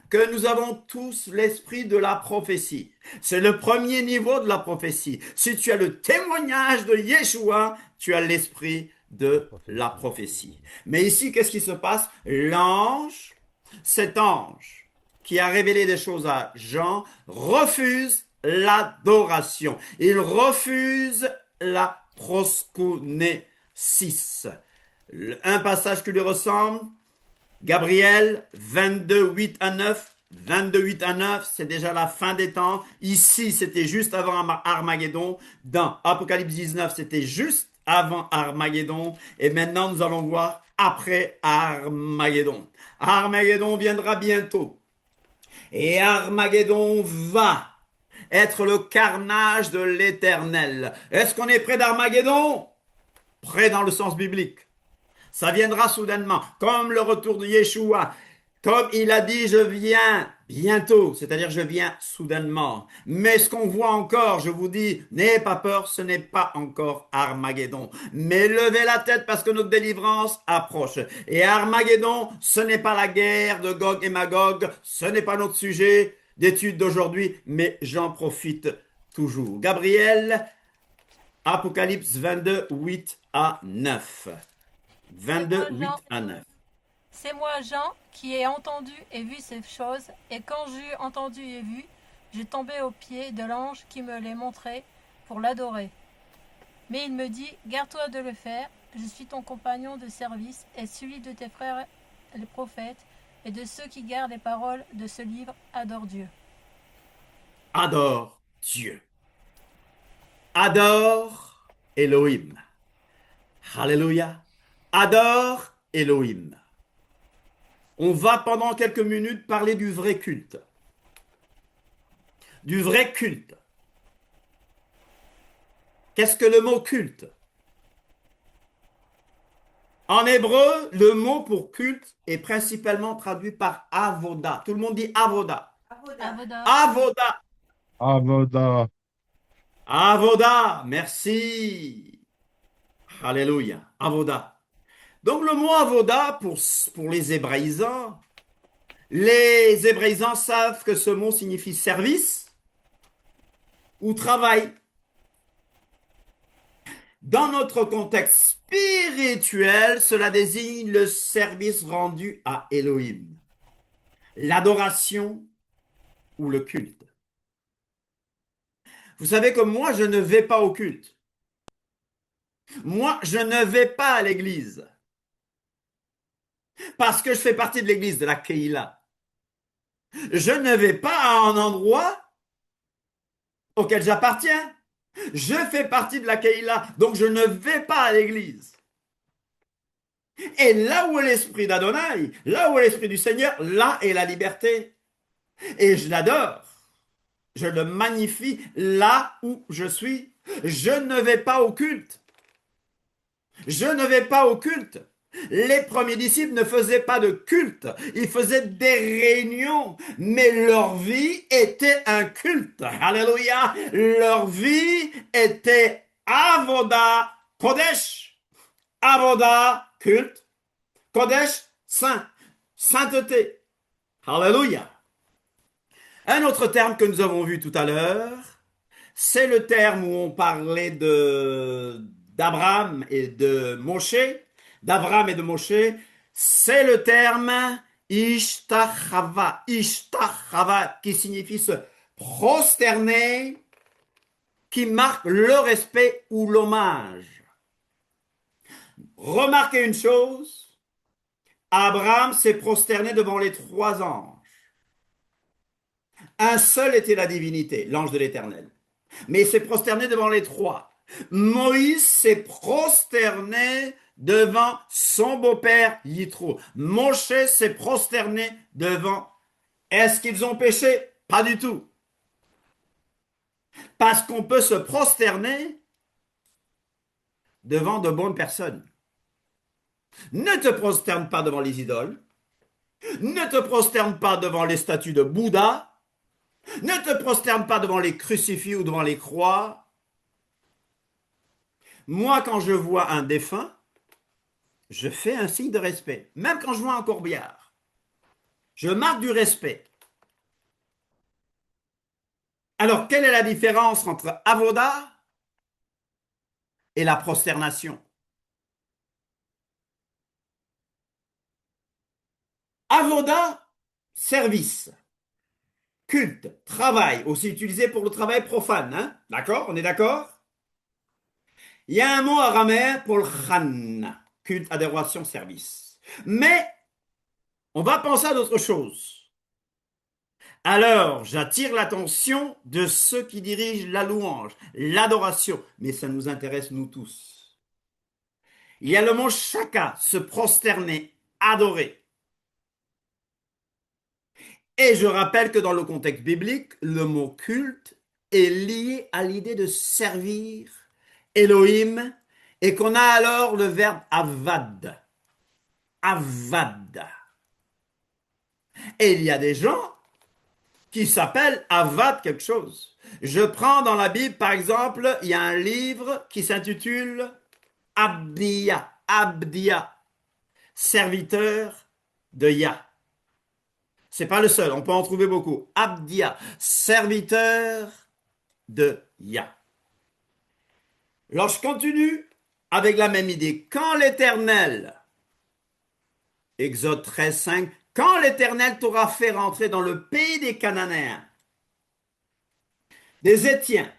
que nous avons tous l'esprit de la prophétie. C'est le premier niveau de la prophétie. Si tu as le témoignage de Yeshua, tu as l'esprit de la prophétie. Mais ici, qu'est-ce qui se passe? L'ange, cet ange qui a révélé des choses à Jean, refuse l'adoration. Il refuse la proskunesis. Un passage qui lui ressemble, Gabriel 22, 8 à 9. 22, 8 à 9, c'est déjà la fin des temps. Ici, c'était juste avant Armageddon. Dans Apocalypse 19, c'était juste avant Armageddon. Et maintenant, nous allons voir après Armageddon. Armageddon viendra bientôt. Et Armageddon va être le carnage de l'Éternel. Est-ce qu'on est près d'Armageddon? Près dans le sens biblique. Ça viendra soudainement, comme le retour de Yeshua. Comme il a dit, je viens bientôt, c'est-à-dire je viens soudainement. Mais ce qu'on voit encore, je vous dis, n'ayez pas peur, ce n'est pas encore Armageddon. Mais levez la tête parce que notre délivrance approche. Et Armageddon, ce n'est pas la guerre de Gog et Magog, ce n'est pas notre sujet d'étude d'aujourd'hui, mais j'en profite toujours. Gabriel, Apocalypse 22, 8 à 9. 22, 8 à 9. C'est moi, Jean, qui ai entendu et vu ces choses, et quand j'eus entendu et vu, je tombai aux pieds de l'ange qui me les montrait pour l'adorer. Mais il me dit, garde-toi de le faire, je suis ton compagnon de service et celui de tes frères les prophètes, et de ceux qui gardent les paroles de ce livre, adore Dieu. Adore Dieu. Adore Elohim. Alléluia. Adore Elohim. On va pendant quelques minutes parler du vrai culte. Du vrai culte. Qu'est-ce que le mot culte? En hébreu, le mot pour culte est principalement traduit par avoda. Tout le monde dit avoda. Avoda. Avoda. Avoda. Avoda. Merci. Alléluia. Avoda. Donc le mot avoda, pour les hébraïsants savent que ce mot signifie service ou travail. Dans notre contexte spirituel, cela désigne le service rendu à Elohim, l'adoration ou le culte. Vous savez que moi, je ne vais pas au culte. Moi, je ne vais pas à l'église. Parce que je fais partie de l'église de la Keïla. Je ne vais pas à un endroit auquel j'appartiens. Je fais partie de la Keïla, donc je ne vais pas à l'église. Et là où est l'esprit d'Adonai, là où est l'esprit du Seigneur, là est la liberté. Et je l'adore. Je le magnifie là où je suis. Je ne vais pas au culte. Je ne vais pas au culte. Les premiers disciples ne faisaient pas de culte, ils faisaient des réunions, mais leur vie était un culte. Alléluia! Leur vie était avoda, kodesh. Avoda, culte. Kodesh, saint. Sainteté. Alléluia! Un autre terme que nous avons vu tout à l'heure, c'est le terme où on parlait d'Abraham et de Moshe. D'Abraham et de Moshe, c'est le terme ishtachava, ishtachava, qui signifie se prosterner, qui marque le respect ou l'hommage. Remarquez une chose, Abraham s'est prosterné devant les 3 anges. Un seul était la divinité, l'ange de l'Éternel. Mais il s'est prosterné devant les 3. Moïse s'est prosterné devant son beau-père Yitro. Moshe s'est prosterné devant. Est-ce qu'ils ont péché? Pas du tout. Parce qu'on peut se prosterner devant de bonnes personnes. Ne te prosterne pas devant les idoles. Ne te prosterne pas devant les statues de Bouddha. Ne te prosterne pas devant les crucifix ou devant les croix. Moi, quand je vois un défunt, je fais un signe de respect. Même quand je vois un corbillard. Je marque du respect. Alors, quelle est la différence entre avoda et la prosternation? Avoda, service. Culte, travail, aussi utilisé pour le travail profane. Hein? D'accord? On est d'accord? Il y a un mot araméen pour le khan, culte, adoration, service. Mais on va penser à d'autres choses. Alors, j'attire l'attention de ceux qui dirigent la louange, l'adoration, mais ça nous intéresse nous tous. Il y a le mot shaka, se prosterner, adorer. Et je rappelle que dans le contexte biblique, le mot culte est lié à l'idée de servir Elohim et qu'on a alors le verbe avad. Avad. Et il y a des gens qui s'appellent avad quelque chose. Je prends dans la Bible, par exemple, il y a un livre qui s'intitule Abdia, Abdia, serviteur de Yah. C'est pas le seul, on peut en trouver beaucoup. Abdia, serviteur de Yah. Alors je continue avec la même idée. Quand l'Éternel, Exode 13, 5, quand l'Éternel t'aura fait rentrer dans le pays des Cananéens, des Étiens,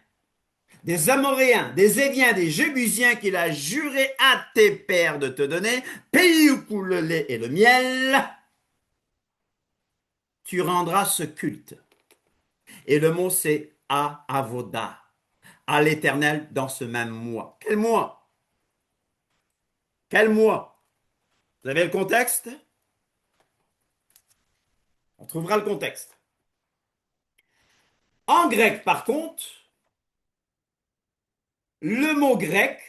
des Amoréens, des Éviens, des Jébusiens qu'il a juré à tes pères de te donner, pays où coule le lait et le miel, tu rendras ce culte. Et le mot c'est avoda, à l'Éternel dans ce même mois. Quel mois? Quel mois? Vous avez le contexte? On trouvera le contexte. En grec, par contre, le mot grec,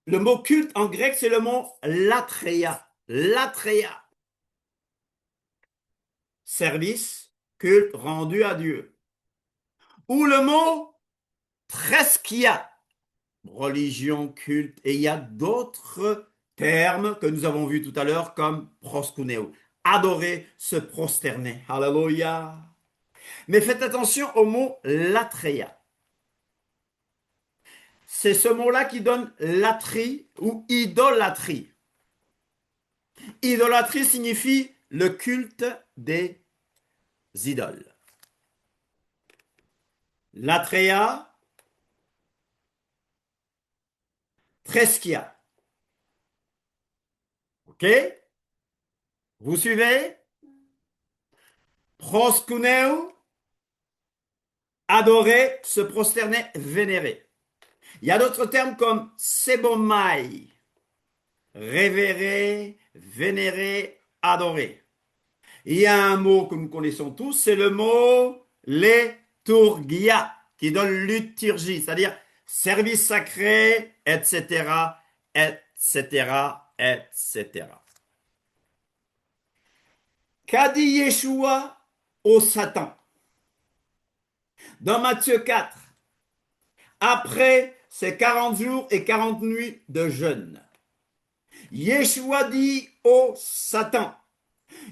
le mot culte en grec, c'est le mot latreia. Latreia. Service, culte rendu à Dieu. Ou le mot treskia. Religion, culte. Et il y a d'autres termes que nous avons vus tout à l'heure comme proskuneo. Adorer, se prosterner. Alléluia. Mais faites attention au mot latreia. C'est ce mot-là qui donne latrie ou idolâtrie. Idolâtrie signifie le culte des idoles. Latreia, treskia. OK? Vous suivez? Proskuneo, adorer, se prosterner, vénérer. Il y a d'autres termes comme sebomai, révérer, vénérer, adorer. Il y a un mot que nous connaissons tous, c'est le mot liturgia, qui donne liturgie, c'est-à-dire service sacré, etc., etc., etc. Qu'a dit Yeshua au Satan? Dans Matthieu 4, après ces 40 jours et 40 nuits de jeûne, Yeshua dit au Satan,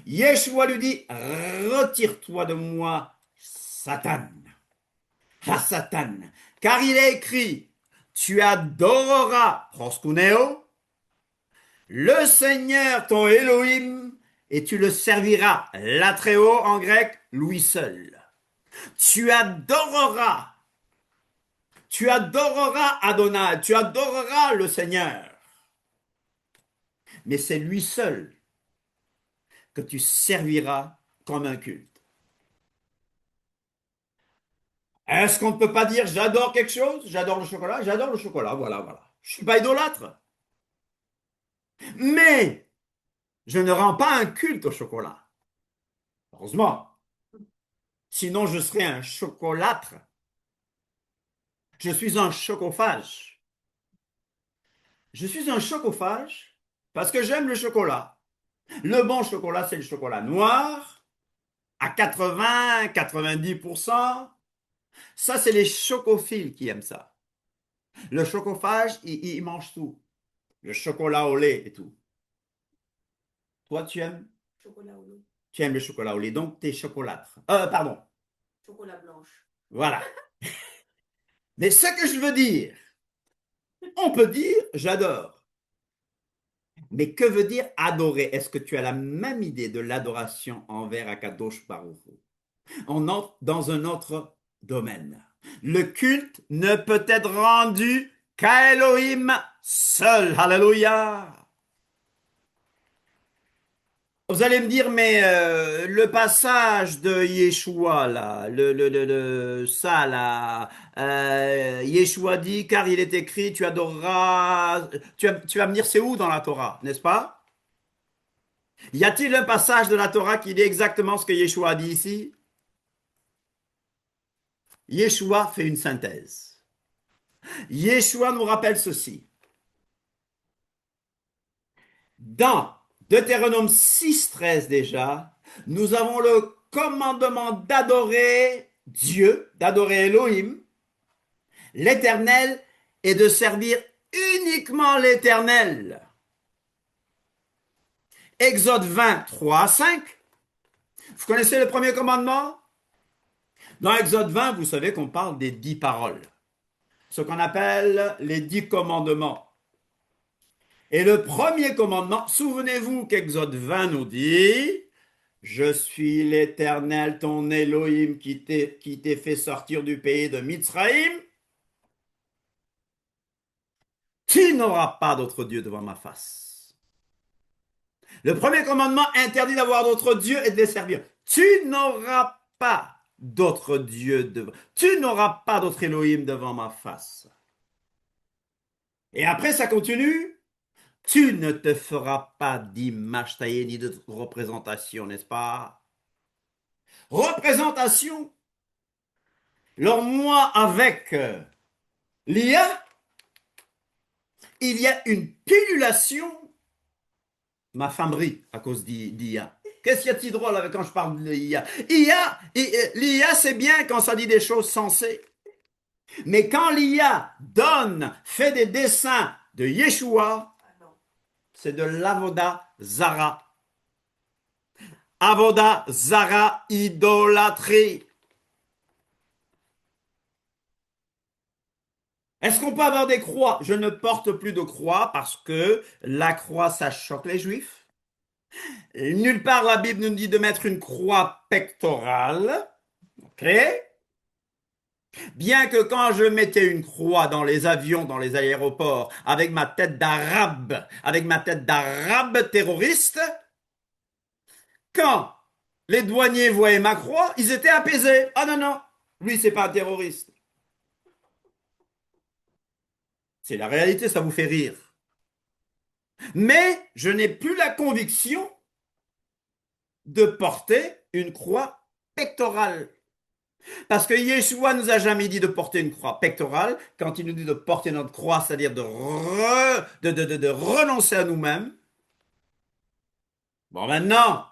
Yeshua lui dit, retire-toi de moi, Satan. Ah, Satan, car il est écrit, tu adoreras, proskuneo, le Seigneur ton Elohim, et tu le serviras, la très haut en grec, lui seul. Tu adoreras Adonai, tu adoreras le Seigneur. Mais c'est lui seul que tu serviras comme un culte. Est-ce qu'on ne peut pas dire j'adore quelque chose? J'adore le chocolat, voilà, voilà. Je ne suis pas idolâtre. Mais je ne rends pas un culte au chocolat. Heureusement. Sinon, je serais un chocolâtre. Je suis un chocophage. Je suis un chocophage parce que j'aime le chocolat. Le bon chocolat, c'est le chocolat noir à 80, 90%. Ça, c'est les chocophiles qui aiment ça. Le chocophage, il mange tout. Le chocolat au lait et tout. Toi, tu aimes? Chocolat au lait. Tu aimes le chocolat au lait, donc t'es chocolâtre. Pardon. Chocolat blanche. Voilà. Mais ce que je veux dire, on peut dire j'adore. Mais que veut dire adorer? Est-ce que tu as la même idée de l'adoration envers Akadosh Baruch Hu? On entre dans un autre domaine. Le culte ne peut être rendu qu'à Elohim seul. Alléluia. Vous allez me dire, mais le passage de Yeshua, là, ça, là, Yeshua dit, car il est écrit, tu adoreras, tu vas me dire, c'est où dans la Torah, n'est-ce pas? Y a-t-il un passage de la Torah qui dit exactement ce que Yeshua dit ici? Yeshua fait une synthèse. Yeshua nous rappelle ceci. Dans Deutéronome 6.13 déjà, nous avons le commandement d'adorer Dieu, d'adorer Elohim, l'Éternel, et de servir uniquement l'Éternel. Exode 20, 3 à 5. Vous connaissez le premier commandement? Dans Exode 20, vous savez qu'on parle des 10 paroles, ce qu'on appelle les 10 commandements. Et le premier commandement, souvenez-vous qu'Exode 20 nous dit, je suis l'Éternel, ton Elohim, qui t'ai fait sortir du pays de Mitzraïm. Tu n'auras pas d'autre Dieu devant ma face. Le premier commandement interdit d'avoir d'autres dieux et de les servir. Tu n'auras pas d'autre Dieu devant. Tu n'auras pas d'autre Elohim devant ma face. Et après, ça continue. Tu ne te feras pas d'image taillée ni de représentation, n'est-ce pas? Représentation. Alors moi, avec l'IA, il y a une pullulation. Ma femme rit à cause d'IA. Qu'est-ce qu'il y a de si drôle quand je parle de l'IA? L'IA, c'est bien quand ça dit des choses sensées. Mais quand l'IA fait des dessins de Yeshua, c'est de l'avoda zara. Avoda zara, idolâtrie. Est-ce qu'on peut avoir des croix? Je ne porte plus de croix parce que la croix, ça choque les juifs. Nulle part la Bible nous dit de mettre une croix pectorale. Ok? Bien que quand je mettais une croix dans les avions, dans les aéroports, avec ma tête d'arabe terroriste, quand les douaniers voyaient ma croix, ils étaient apaisés. Ah non, non, lui, c'est pas un terroriste. C'est la réalité, ça vous fait rire. Mais je n'ai plus la conviction de porter une croix pectorale. Parce que Yeshua nous a jamais dit de porter une croix pectorale. Quand il nous dit de porter notre croix, c'est-à-dire de renoncer à nous-mêmes. Bon, maintenant,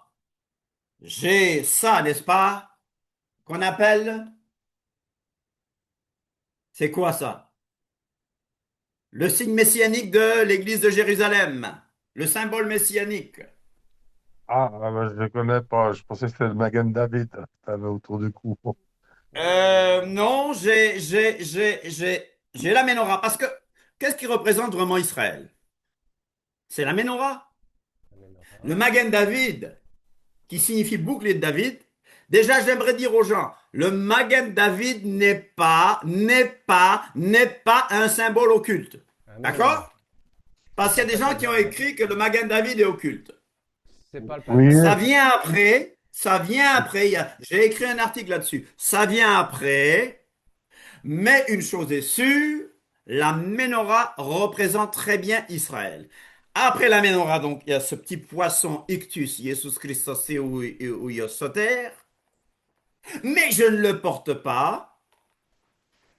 j'ai ça, n'est-ce pas, qu'on appelle... C'est quoi ça? Le signe messianique de l'église de Jérusalem. Le symbole messianique. Ah, ben, je ne le connais pas. Je pensais que c'était le Magen David que tu avais autour du cou. Non, j'ai la menorah. Parce que, qu'est-ce qui représente vraiment Israël? C'est la menorah. Le Magen David, qui signifie bouclier de David. Déjà, j'aimerais dire aux gens, le Magen David n'est pas un symbole occulte. D'accord? Parce qu'il y a des gens qui ont écrit que le Magen David est occulte. C'est pas le Oui. Ça vient après. J'ai écrit un article là-dessus. Ça vient après. Mais une chose est sûre, la menorah représente très bien Israël. Après la menorah, donc, il y a ce petit poisson ictus, Jesus Christos ou Iosoter. mais je ne le porte pas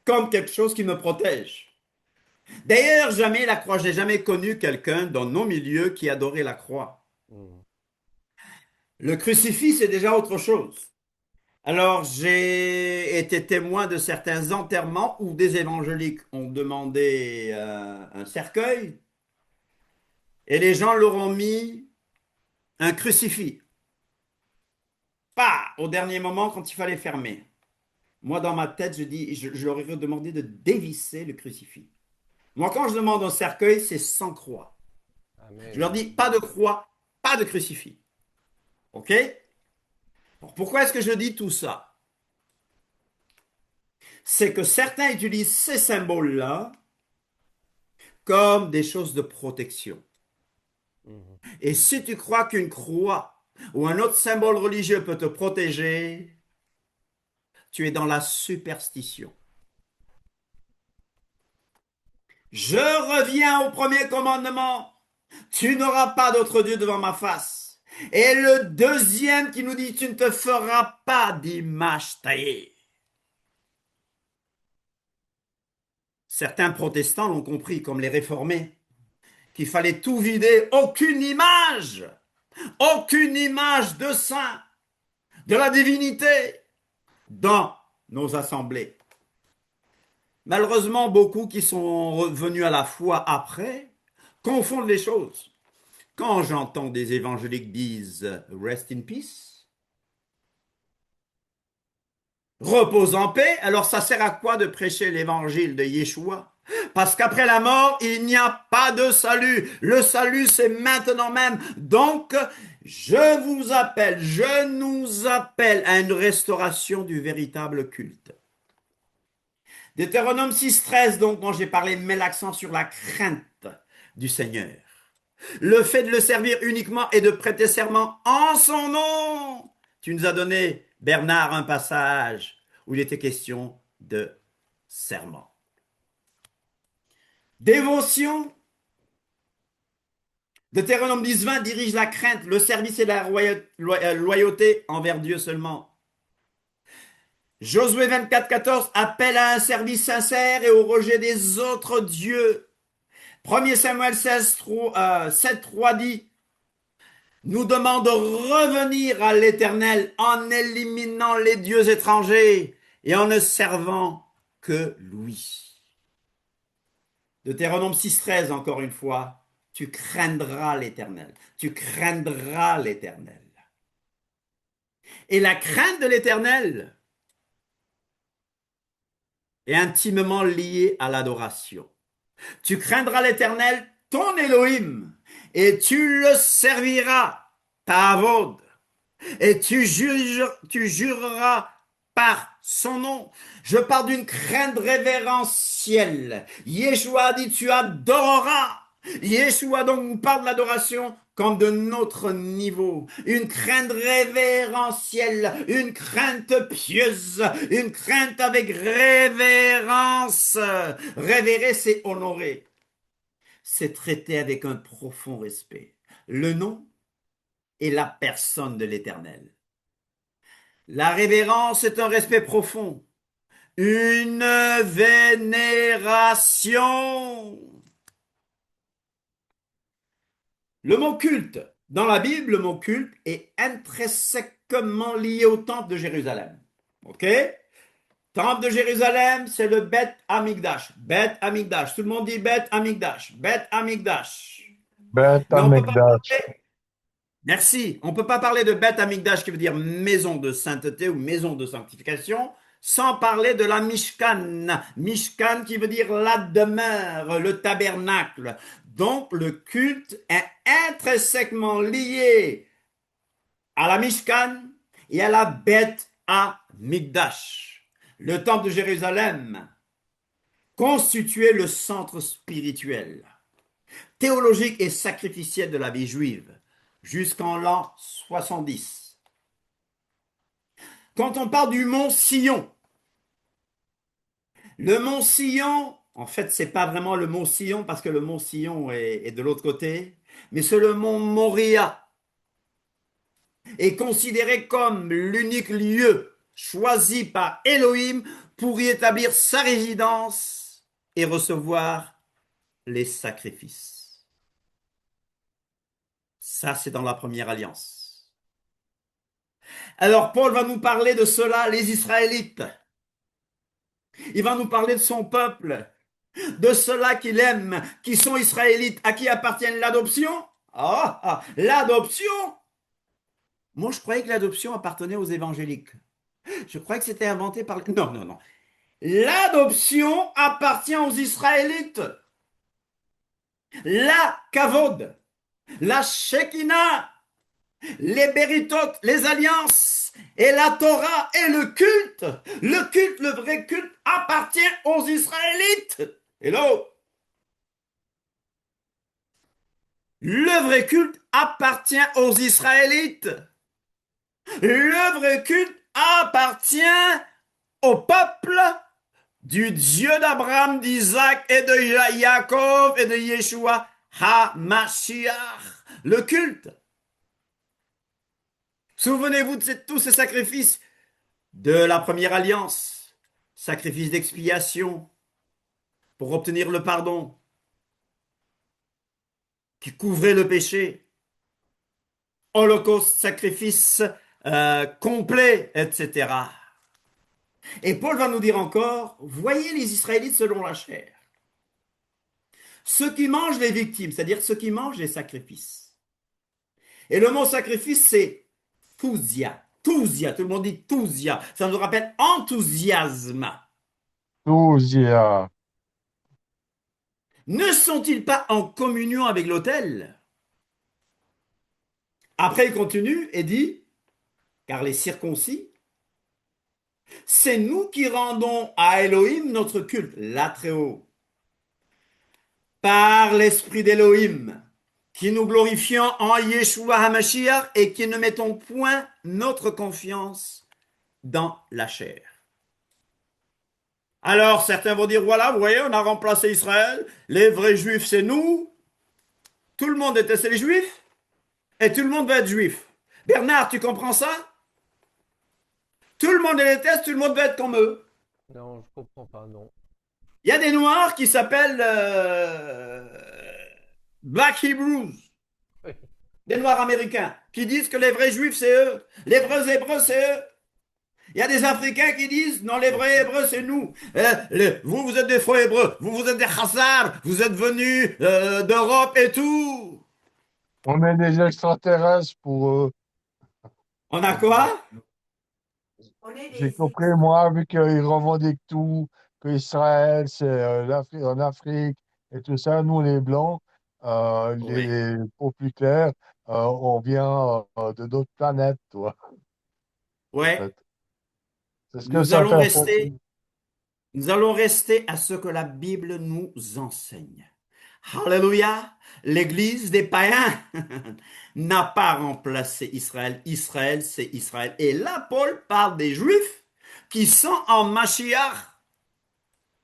comme quelque chose qui me protège. D'ailleurs, jamais la croix, j'ai jamais connu quelqu'un dans nos milieux qui adorait la croix. Le crucifix, c'est déjà autre chose. Alors, j'ai été témoin de certains enterrements où des évangéliques ont demandé un cercueil et les gens leur ont mis un crucifix. Pas au dernier moment quand il fallait fermer. Moi, dans ma tête, je leur ai demandé de dévisser le crucifix. Moi, quand je demande un cercueil, c'est sans croix. Amen. Je leur dis pas de croix, pas de crucifix. OK? Alors, pourquoi est-ce que je dis tout ça? C'est que certains utilisent ces symboles-là comme des choses de protection. Et si tu crois qu'une croix ou un autre symbole religieux peut te protéger, tu es dans la superstition. Je reviens au premier commandement. Tu n'auras pas d'autre Dieu devant ma face. Et le deuxième qui nous dit, tu ne te feras pas d'image taillée. Certains protestants l'ont compris, comme les réformés, qu'il fallait tout vider, aucune image de saint, de la divinité dans nos assemblées. Malheureusement, beaucoup qui sont revenus à la foi après confondent les choses. Quand j'entends des évangéliques disent « Rest in peace », repose en paix, alors ça sert à quoi de prêcher l'évangile de Yeshua? Parce qu'après la mort, il n'y a pas de salut. Le salut, c'est maintenant même. Donc, je nous appelle à une restauration du véritable culte. Deutéronome 6,13, donc, dont j'ai parlé, met l'accent sur la crainte du Seigneur. Le fait de le servir uniquement et de prêter serment en son nom. Tu nous as donné, Bernard, un passage où il était question de serment. Dévotion. Deutéronome 10,20 dirige la crainte, le service et la loyauté envers Dieu seulement. Josué 24,14 appelle à un service sincère et au rejet des autres dieux. 1 Samuel 7,3 dit nous demande de revenir à l'Éternel en éliminant les dieux étrangers et en ne servant que lui. Deutéronome 6,13 encore une fois, tu craindras l'Éternel. Tu craindras l'Éternel. Et la crainte de l'Éternel est intimement liée à l'adoration. Tu craindras l'Éternel, ton Elohim, et tu le serviras, Ta'avod, et tu jureras par son nom. Je parle d'une crainte révérentielle. Yeshua dit tu adoreras. Yeshua donc nous parle de l'adoration comme de notre niveau. Une crainte révérentielle, une crainte pieuse, une crainte avec révérence. Révérer, c'est honorer. C'est traiter avec un profond respect. Le nom et la personne de l'Éternel. La révérence est un respect profond, une vénération. Le mot culte, dans la Bible, le mot culte est intrinsèquement lié au temple de Jérusalem. OK? Temple de Jérusalem, c'est le Beth Amikdash. Beth Amikdash. Tout le monde dit Beth Amikdash. Beth Amikdash. Beth Amikdash. Merci. On ne peut pas parler de Beth Amikdash qui veut dire maison de sainteté ou maison de sanctification sans parler de la Mishkan. Mishkan qui veut dire la demeure, le tabernacle. Donc le culte est intrinsèquement lié à la Mishkan et à la Beth Amikdash. Le temple de Jérusalem constituait le centre spirituel, théologique et sacrificiel de la vie juive jusqu'en l'an 70. Quand on parle du mont Sion, le mont Sion, en fait, c'est pas vraiment le mont Sion parce que le mont Sion est de l'autre côté, mais c'est le mont Moria, est considéré comme l'unique lieu choisi par Elohim pour y établir sa résidence et recevoir les sacrifices. Ça, c'est dans la première alliance. Alors, Paul va nous parler de cela, les Israélites. Il va nous parler de son peuple, de ceux-là qu'il aime, qui sont israélites, à qui appartient l'adoption. L'adoption. Moi, je croyais que l'adoption appartenait aux évangéliques. Je croyais que c'était inventé par... Non, non, non. L'adoption appartient aux Israélites. La kavod, la shekinah, les béritotes, les alliances, et la Torah et le culte, le vrai culte appartient aux Israélites. Hello. Le vrai culte appartient aux Israélites. Le vrai culte appartient au peuple du Dieu d'Abraham, d'Isaac et de Jacob et de Yeshua HaMashiach. Le culte. Souvenez-vous de tous ces sacrifices de la première alliance. Sacrifice d'expiation pour obtenir le pardon qui couvrait le péché. Holocauste, sacrifice complet, etc. Et Paul va nous dire encore, voyez les Israélites selon la chair. Ceux qui mangent les victimes, c'est-à-dire ceux qui mangent les sacrifices. Et le mot sacrifice, c'est tousia. Tousia, tout le monde dit tousia. Ça nous rappelle enthousiasme. Tousia. Ne sont-ils pas en communion avec l'autel? Après, il continue et dit, car les circoncis, c'est nous qui rendons à Elohim notre culte, là très haut, par l'esprit d'Elohim, qui nous glorifions en Yeshua HaMashiach et qui ne mettons point notre confiance dans la chair. Alors certains vont dire, voilà, vous voyez, on a remplacé Israël, les vrais juifs c'est nous, tout le monde déteste les juifs, et tout le monde va être juif. Bernard, tu comprends ça? Tout le monde les déteste, tout le monde va être comme eux. Non, je comprends pas, non. Il y a des noirs qui s'appellent Black Hebrews, Oui. des noirs américains, qui disent que les vrais juifs c'est eux, les vrais hébreux c'est eux. Il y a des Africains qui disent, non, les vrais Hébreux, c'est nous. Vous êtes des faux Hébreux. Vous êtes des Khazars. Vous êtes venus d'Europe et tout. On est des extraterrestres pour eux. On a quoi? J'ai compris, moi, vu qu'ils revendiquent tout, que Israël, c'est en Afrique et tout ça, nous, les Blancs, Oui. les peaux plus clairs, on vient de d'autres planètes, toi. En Ouais. fait. C'est ce que Nous ça allons fait. rester à ce que la Bible nous enseigne. Alléluia. L'Église des païens n'a pas remplacé Israël. Israël, c'est Israël. Et là, Paul parle des Juifs qui sont en Mashiach.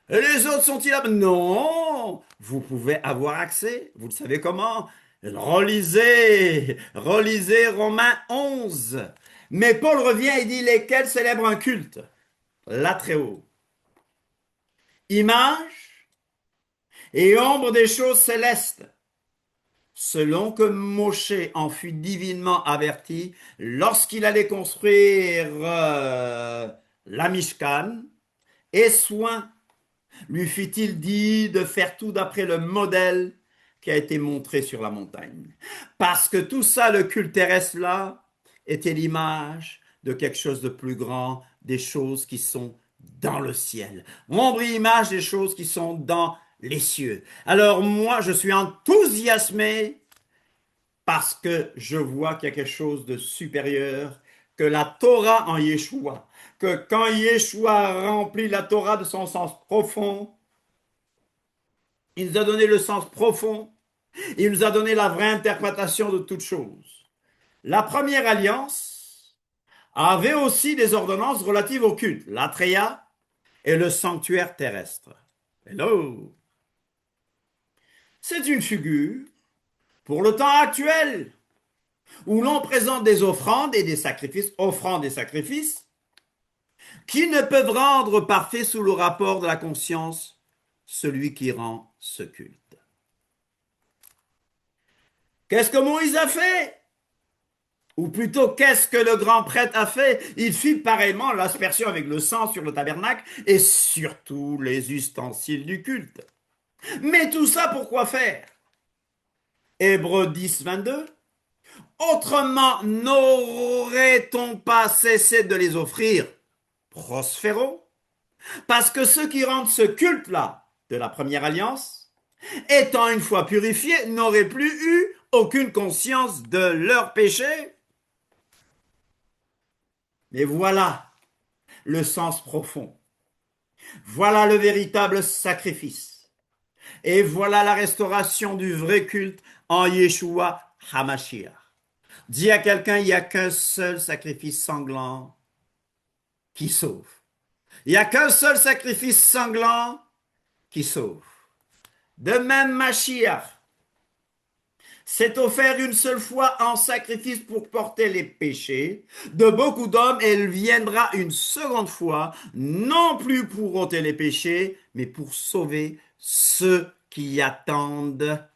Et les autres sont-ils là? Non, vous pouvez avoir accès. Vous le savez comment? Relisez Romains 11. Mais Paul revient et dit lesquels célèbrent un culte. Là très haut. Image et ombre des choses célestes. Selon que Moshe en fut divinement averti lorsqu'il allait construire la Mishkan, et soin lui fit-il dit de faire tout d'après le modèle qui a été montré sur la montagne. Parce que tout ça, le culte terrestre là, était l'image de quelque chose de plus grand, des choses qui sont dans le ciel. Ombre et image des choses qui sont dans les cieux. Alors moi, je suis enthousiasmé parce que je vois qu'il y a quelque chose de supérieur, que la Torah en Yeshua, que quand Yeshua remplit la Torah de son sens profond, il nous a donné le sens profond, il nous a donné la vraie interprétation de toutes choses. La première alliance avait aussi des ordonnances relatives au culte, l'atreya et le sanctuaire terrestre. Hello! C'est une figure pour le temps actuel, où l'on présente des offrandes et des sacrifices, qui ne peuvent rendre parfait sous le rapport de la conscience celui qui rend ce culte. Qu'est-ce que Moïse a fait? Ou plutôt, qu'est-ce que le grand prêtre a fait? Il fit pareillement l'aspersion avec le sang sur le tabernacle et sur tous les ustensiles du culte. Mais tout ça, pour quoi faire? Hébreux 10, 22. Autrement, n'aurait-on pas cessé de les offrir prospéro? Parce que ceux qui rendent ce culte-là de la première alliance, étant une fois purifiés, n'auraient plus eu aucune conscience de leur péché. Mais voilà le sens profond. Voilà le véritable sacrifice. Et voilà la restauration du vrai culte en Yeshua HaMashiach. Dis à quelqu'un, il n'y a qu'un seul sacrifice sanglant qui sauve. Il n'y a qu'un seul sacrifice sanglant qui sauve. De même, Mashiach s'est offert une seule fois en sacrifice pour porter les péchés de beaucoup d'hommes, et il viendra une seconde fois, non plus pour ôter les péchés, mais pour sauver ceux qui attendent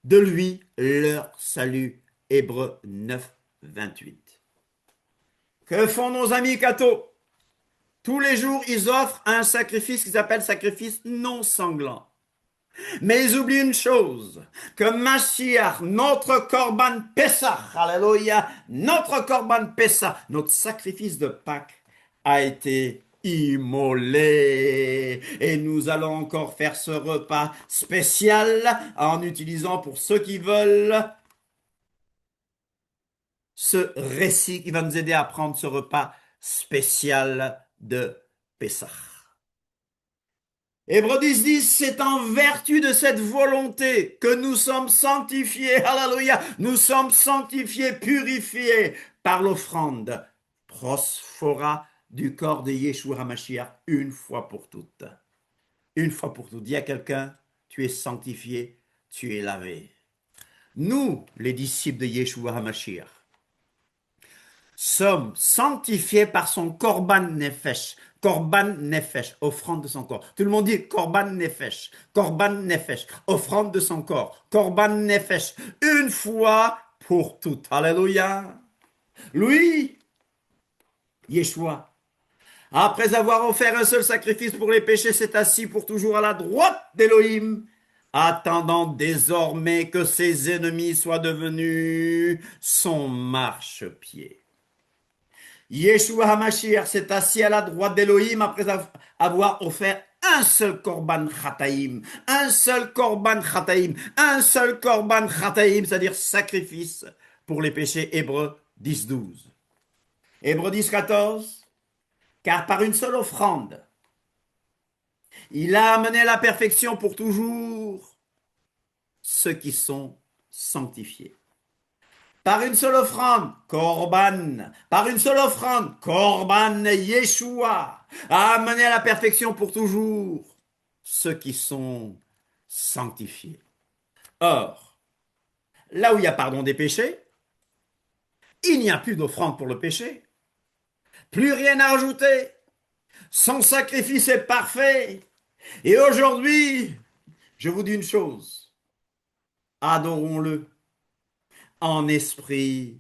de lui leur salut. Hébreux 9, 28. Que font nos amis cathos? Tous les jours, ils offrent un sacrifice qu'ils appellent sacrifice non sanglant. Mais ils oublient une chose, que Mashiach, notre Korban Pessah, alléluia, notre Korban Pessah, notre sacrifice de Pâques, a été immolé. Et nous allons encore faire ce repas spécial en utilisant, pour ceux qui veulent, ce récit qui va nous aider à prendre ce repas spécial de Pessah. Hébreux 10, c'est en vertu de cette volonté que nous sommes sanctifiés, alléluia, nous sommes sanctifiés, purifiés par l'offrande prosphora du corps de Yeshua HaMashiach une fois pour toutes. Une fois pour toutes. Dis à quelqu'un, tu es sanctifié, tu es lavé. Nous, les disciples de Yeshua HaMashiach, sommes sanctifiés par son Korban Nefesh. Korban Nefesh, offrande de son corps. Tout le monde dit Korban Nefesh, offrande de son corps. Korban Nefesh, une fois pour toutes. Alléluia. Lui, Yeshua, après avoir offert un seul sacrifice pour les péchés, s'est assis pour toujours à la droite d'Élohim, attendant désormais que ses ennemis soient devenus son marchepied. Yeshua HaMashiach s'est assis à la droite d'Élohim après avoir offert un seul korban chataïm, un seul korban chataïm, un seul korban chataïm, c'est-à-dire sacrifice pour les péchés. Hébreux 10, 12. Hébreux 10, 14. Car par une seule offrande, il a amené à la perfection pour toujours ceux qui sont sanctifiés. Par une seule offrande, Korban, par une seule offrande, Korban Yeshua, a amené à la perfection pour toujours ceux qui sont sanctifiés. Or, là où il y a pardon des péchés, il n'y a plus d'offrande pour le péché, plus rien à rajouter. Son sacrifice est parfait. Et aujourd'hui, je vous dis une chose, adorons-le en esprit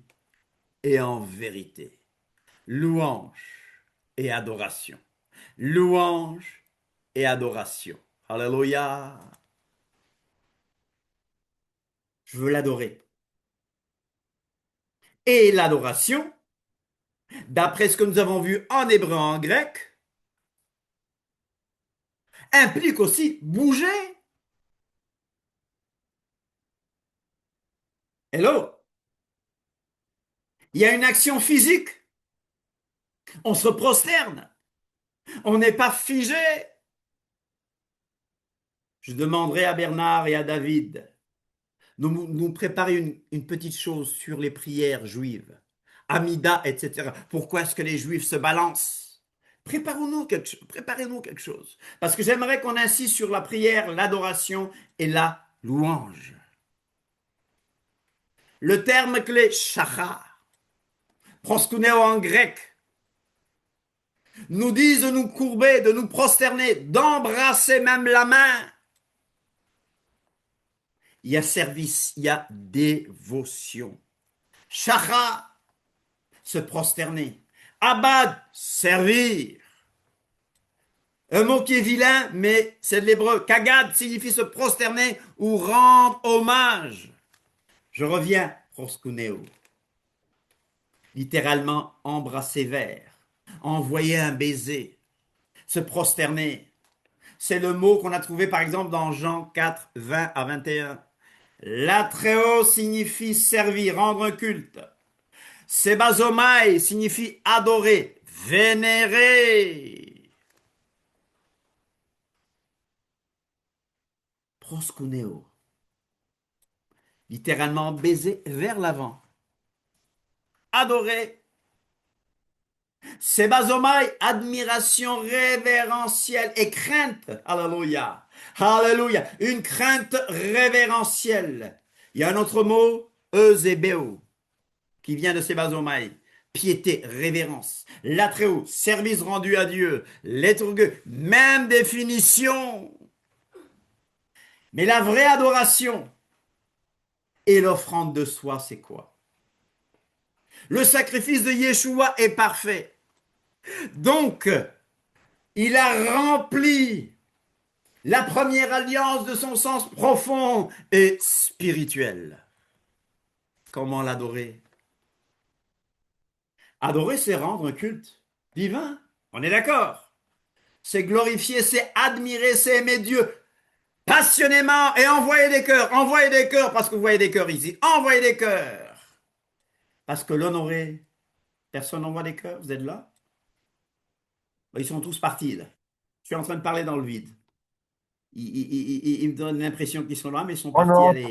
et en vérité. Louange et adoration. Louange et adoration. Alléluia. Je veux l'adorer. Et l'adoration, d'après ce que nous avons vu en hébreu et en grec, implique aussi bouger. Hello. Il y a une action physique. On se prosterne. On n'est pas figé. Je demanderai à Bernard et à David de nous préparer une petite chose sur les prières juives, Amida, etc. Pourquoi est-ce que les Juifs se balancent? Préparez-nous quelque chose. Parce que j'aimerais qu'on insiste sur la prière, l'adoration et la louange. Le terme clé, shachar, proskuneo en grec, nous disent de nous courber, de nous prosterner, d'embrasser même la main. Il y a service, il y a dévotion. Shacha, se prosterner. Abad, servir. Un mot qui est vilain, mais c'est de l'hébreu. Kagad signifie se prosterner ou rendre hommage. Je reviens, proskuneo. Littéralement, embrasser vers, envoyer un baiser, se prosterner. C'est le mot qu'on a trouvé par exemple dans Jean 4, 20 à 21. Latréo signifie servir, rendre un culte. Sebazomai signifie adorer, vénérer. Proskuneo, littéralement baiser vers l'avant. Adorer. Sebazomai, admiration révérentielle et crainte. Alléluia. Alléluia. Une crainte révérentielle. Il y a un autre mot, eusebeo, qui vient de Sebazomai. Piété, révérence. Latréo, service rendu à Dieu. L'éturgue, même définition. Mais la vraie adoration et l'offrande de soi, c'est quoi? Le sacrifice de Yeshua est parfait. Donc, il a rempli la première alliance de son sens profond et spirituel. Comment l'adorer? Adorer, c'est rendre un culte divin. On est d'accord? C'est glorifier, c'est admirer, c'est aimer Dieu passionnément et envoyer des cœurs, parce que vous voyez des cœurs ici, envoyer des cœurs. Parce que l'honorer, personne n'envoie des cœurs, vous êtes là? Ils sont tous partis là. Je suis en train de parler dans le vide. Ils me donnent l'impression qu'ils sont là, mais ils sont partis aller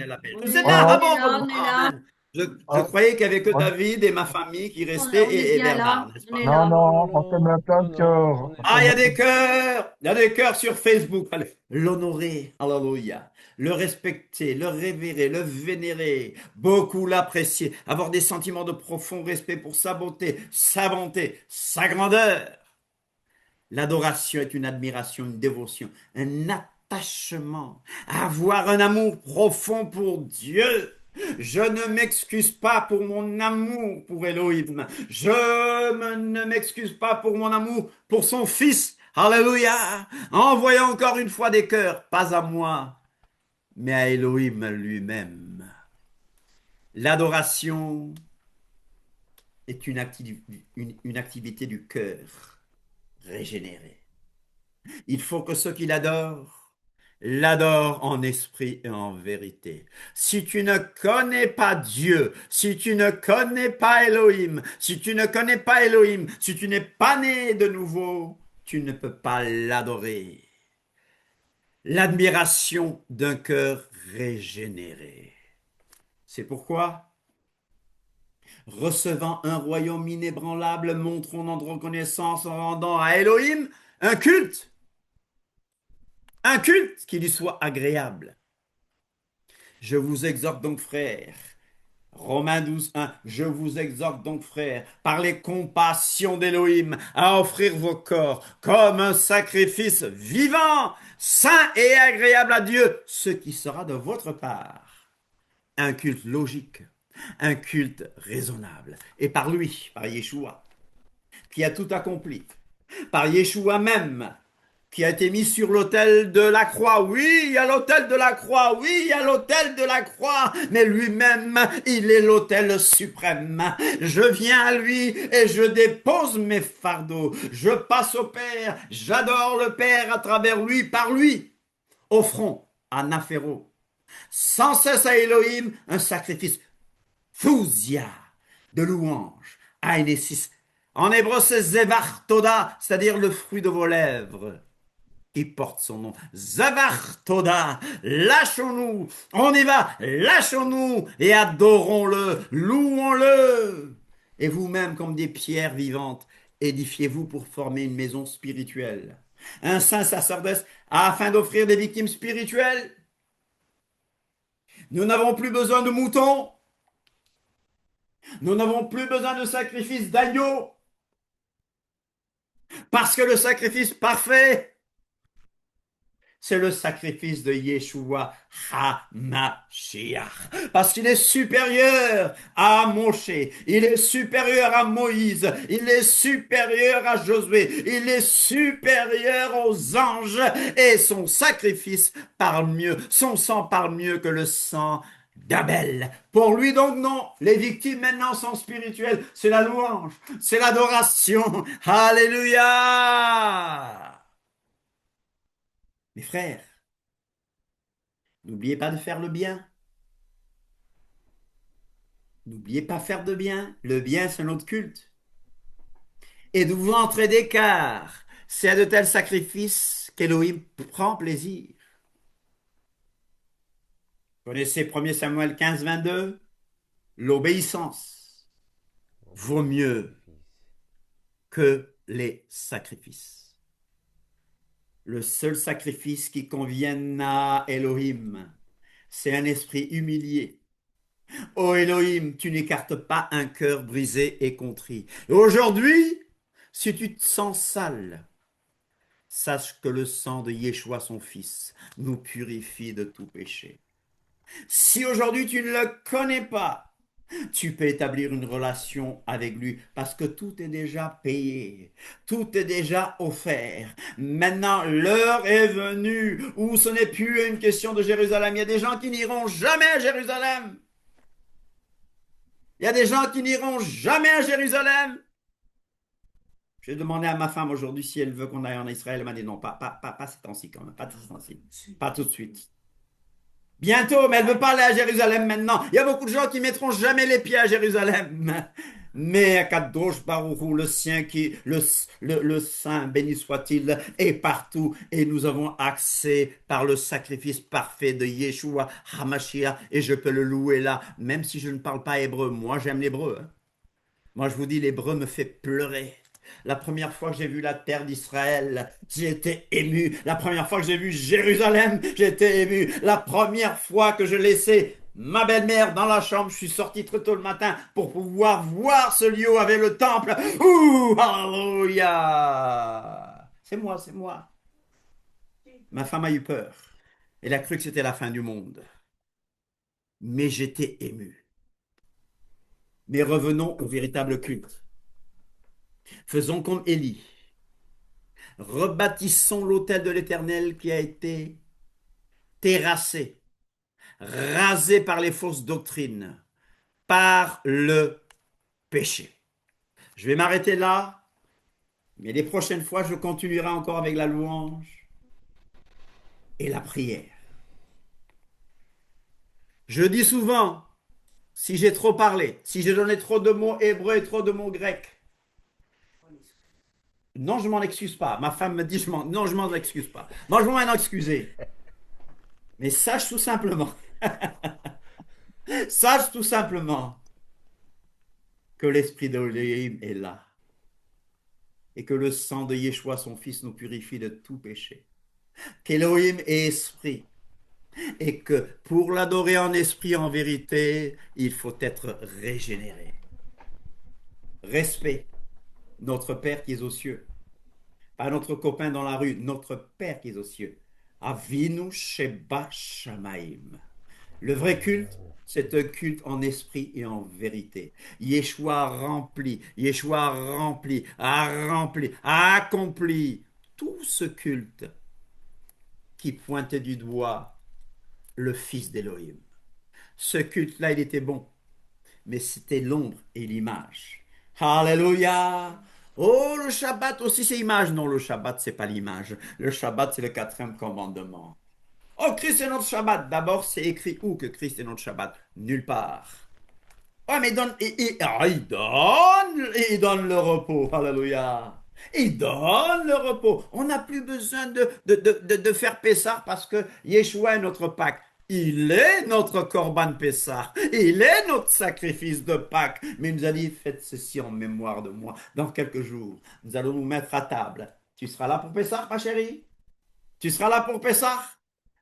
à l'appel. On C'est est là, là, ah on est bon, là, bon, on est là. je croyais qu'il n'y avait que David et ma famille qui restaient On est et bien Bernard, là, n'est-ce on pas? est Non, là. non, on te met plein de cœur. Ah, il y a des cœurs sur Facebook. L'honorer, alléluia. Le respecter, le révérer, le vénérer, beaucoup l'apprécier, avoir des sentiments de profond respect pour sa beauté, sa bonté, sa grandeur. L'adoration est une admiration, une dévotion, un attachement, avoir un amour profond pour Dieu. Je ne m'excuse pas pour mon amour pour Elohim. Ne m'excuse pas pour mon amour pour son Fils. Alléluia. Envoyons encore une fois des cœurs, pas à moi, mais à Elohim lui-même. L'adoration est une activité du cœur régénéré. Il faut que ceux qui l'adorent en esprit et en vérité. Si tu ne connais pas Dieu, si tu ne connais pas Elohim, si tu n'es pas né de nouveau, tu ne peux pas l'adorer. L'admiration d'un cœur régénéré. C'est pourquoi, recevant un royaume inébranlable, montrons notre reconnaissance en rendant à Elohim un culte qui lui soit agréable. Je vous exhorte donc, frères, Romains 12, 1, je vous exhorte donc, frères, par les compassions d'Elohim, à offrir vos corps comme un sacrifice vivant, saint et agréable à Dieu, ce qui sera de votre part un culte logique, un culte raisonnable. Et par lui, par Yeshua, qui a tout accompli, par Yeshua même, qui a été mis sur l'autel de la croix. Oui, il y a l'autel de la croix. Oui, il y a l'autel de la croix. Mais lui-même, il est l'autel suprême. Je viens à lui et je dépose mes fardeaux. Je passe au Père. J'adore le Père à travers lui, par lui. Offrons à Naphéro, sans cesse à Elohim, un sacrifice Thousia, de louange, Aénésis. En hébreu, c'est Zevar Toda, c'est-à-dire le fruit de vos lèvres, qui porte son nom. Zevar Toda, lâchons-nous, on y va, lâchons-nous et adorons-le, louons-le. Et vous-même, comme des pierres vivantes, édifiez-vous pour former une maison spirituelle, un saint sacerdoce, afin d'offrir des victimes spirituelles. Nous n'avons plus besoin de moutons. Nous n'avons plus besoin de sacrifices d'agneaux. Parce que le sacrifice parfait, c'est le sacrifice de Yeshua HaMashiach. Parce qu'il est supérieur à Moshe, il est supérieur à Moïse, il est supérieur à Josué, il est supérieur aux anges et son sacrifice parle mieux, son sang parle mieux que le sang d'Abel. Pour lui donc non, les victimes maintenant sont spirituelles, c'est la louange, c'est l'adoration. Alléluia! Mes frères, n'oubliez pas de faire le bien. N'oubliez pas faire de bien. Le bien, c'est notre culte. Et de vous entrer d'écart, c'est à de tels sacrifices qu'Élohim prend plaisir. Vous connaissez 1 Samuel 15, 22? L'obéissance vaut mieux que les sacrifices. Le seul sacrifice qui convienne à Elohim, c'est un esprit humilié. Ô Elohim, tu n'écartes pas un cœur brisé et contrit. Et aujourd'hui, si tu te sens sale, sache que le sang de Yeshua, son fils, nous purifie de tout péché. Si aujourd'hui tu ne le connais pas, tu peux établir une relation avec lui parce que tout est déjà payé, tout est déjà offert. Maintenant, l'heure est venue où ce n'est plus une question de Jérusalem. Il y a des gens qui n'iront jamais à Jérusalem. Il y a des gens qui n'iront jamais à Jérusalem. J'ai demandé à ma femme aujourd'hui si elle veut qu'on aille en Israël. Elle m'a dit non, pas ces temps-ci quand même, pas ces temps-ci, pas tout de suite. Bientôt, mais elle ne veut pas aller à Jérusalem maintenant. Il y a beaucoup de gens qui mettront jamais les pieds à Jérusalem. Mais Kadosh Baruch Hu, le Saint, béni soit-il, est partout. Et nous avons accès par le sacrifice parfait de Yeshua HaMashiach. Et je peux le louer là, même si je ne parle pas hébreu. Moi, j'aime l'hébreu. Moi, je vous dis, l'hébreu me fait pleurer. La première fois que j'ai vu la terre d'Israël, j'ai été ému. La première fois que j'ai vu Jérusalem, j'ai été ému. La première fois que je laissais ma belle-mère dans la chambre, je suis sorti très tôt le matin pour pouvoir voir ce lieu avec le temple. Ouh, alléluia! C'est moi, c'est moi. Ma femme a eu peur. Elle a cru que c'était la fin du monde. Mais j'étais ému. Mais revenons au véritable culte. Faisons comme Élie. Rebâtissons l'autel de l'Éternel qui a été terrassé, rasé par les fausses doctrines, par le péché. Je vais m'arrêter là, mais les prochaines fois, je continuerai encore avec la louange et la prière. Je dis souvent, si j'ai trop parlé, si j'ai donné trop de mots hébreux et trop de mots grecs, non, je m'en excuse pas. Ma femme me dit, non, je m'en excuse pas. Moi, je vais m'en excuser. Mais sache tout simplement, sache tout simplement que l'esprit d'Elohim est là. Et que le sang de Yeshua, son fils, nous purifie de tout péché. Qu'Elohim est esprit. Et que pour l'adorer en esprit, en vérité, il faut être régénéré. Respect. Notre Père qui est aux cieux. Pas notre copain dans la rue, notre Père qui est aux cieux. Avinu Sheba Shamaim. Le vrai culte, c'est un culte en esprit et en vérité. Yeshua a rempli, a accompli tout ce culte qui pointait du doigt le Fils d'Élohim. Ce culte-là, il était bon, mais c'était l'ombre et l'image. Alléluia! Oh, le Shabbat aussi, c'est image. Non, le Shabbat, c'est pas l'image. Le Shabbat, c'est le 4e commandement. Oh, Christ est notre Shabbat. D'abord, c'est écrit où que Christ est notre Shabbat? Nulle part. Oh, mais il donne le repos. Alléluia. Il donne le repos. On n'a plus besoin de faire Pessah parce que Yeshua est notre Pâque. Il est notre Corban Pessah. Il est notre sacrifice de Pâques. Mais il nous a dit, faites ceci en mémoire de moi. Dans quelques jours, nous allons nous mettre à table. Tu seras là pour Pessah, ma chérie? Tu seras là pour Pessah?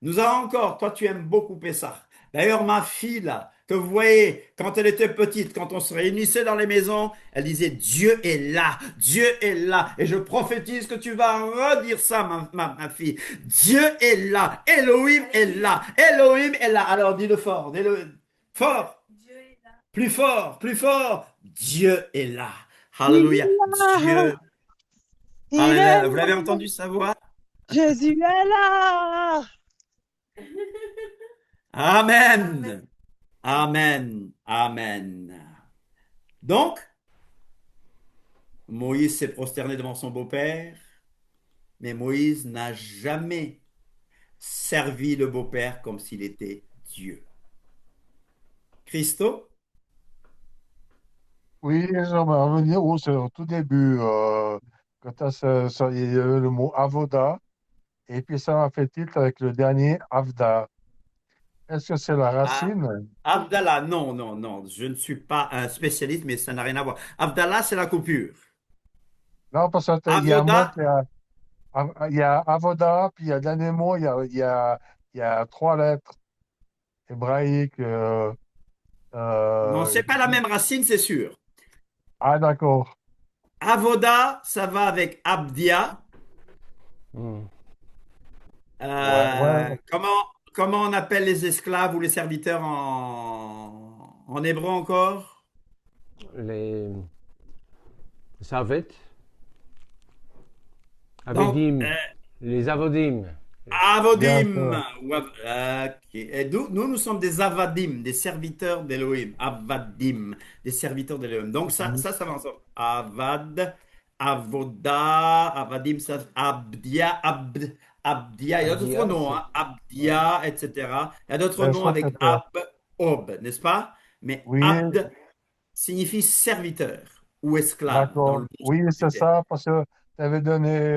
Nous avons encore, toi tu aimes beaucoup Pessah. D'ailleurs, ma fille, là, que vous voyez, quand elle était petite, quand on se réunissait dans les maisons, elle disait, Dieu est là, Dieu est là. Et je prophétise que tu vas redire ça, ma fille. Dieu est là, Elohim est là, Elohim est là. Alors, dis-le fort, dis-le fort, Dieu est là. plus fort, plus fort. Dieu est là. Il Alléluia. est là. Dieu, Il est alléluia. Vous là. l'avez entendu sa voix? Jésus est là. Amen. Amen. Amen. Donc, Moïse s'est prosterné devant son beau-père, mais Moïse n'a jamais servi le beau-père comme s'il était Dieu. Christo? Oui, j'aimerais revenir au tout début, quand il y a eu le mot avoda, et puis ça m'a fait tilt avec le dernier avda. Est-ce que c'est la Ah, racine? Abdallah, non, non, non, je ne suis pas un spécialiste, mais ça n'a rien à voir. Abdallah, c'est la coupure. Non, parce qu'il y a un Avoda, mot, il y a avoda, puis il y a le dernier mot, il y a trois lettres hébraïques. non, Euh, c'est pas la même racine, c'est sûr. ah, d'accord. Avoda, ça va avec Abdia. Hmm. Ouais, ouais. Comment on appelle les esclaves ou les serviteurs en hébreu encore? Les Savet, Donc, Avedim, les Avodim. Bien Avodim. sûr. Ok. Et nous sommes des Avadim, des serviteurs d'Elohim. Avadim, des serviteurs d'Elohim. Donc, Mhm. ça va ensemble. Avad, Avoda, Avadim, Abdia, Abdia. Il y a d'autres Abdia, noms, c'est. hein. Ouais. Abdia, etc. Il y a d'autres Ben, noms ça, avec c'était. Ab, Ob, n'est-ce pas? Mais Oui, Abd signifie serviteur ou esclave dans le d'accord. bon Oui, sens du c'est terme. ça, parce que t'avais donné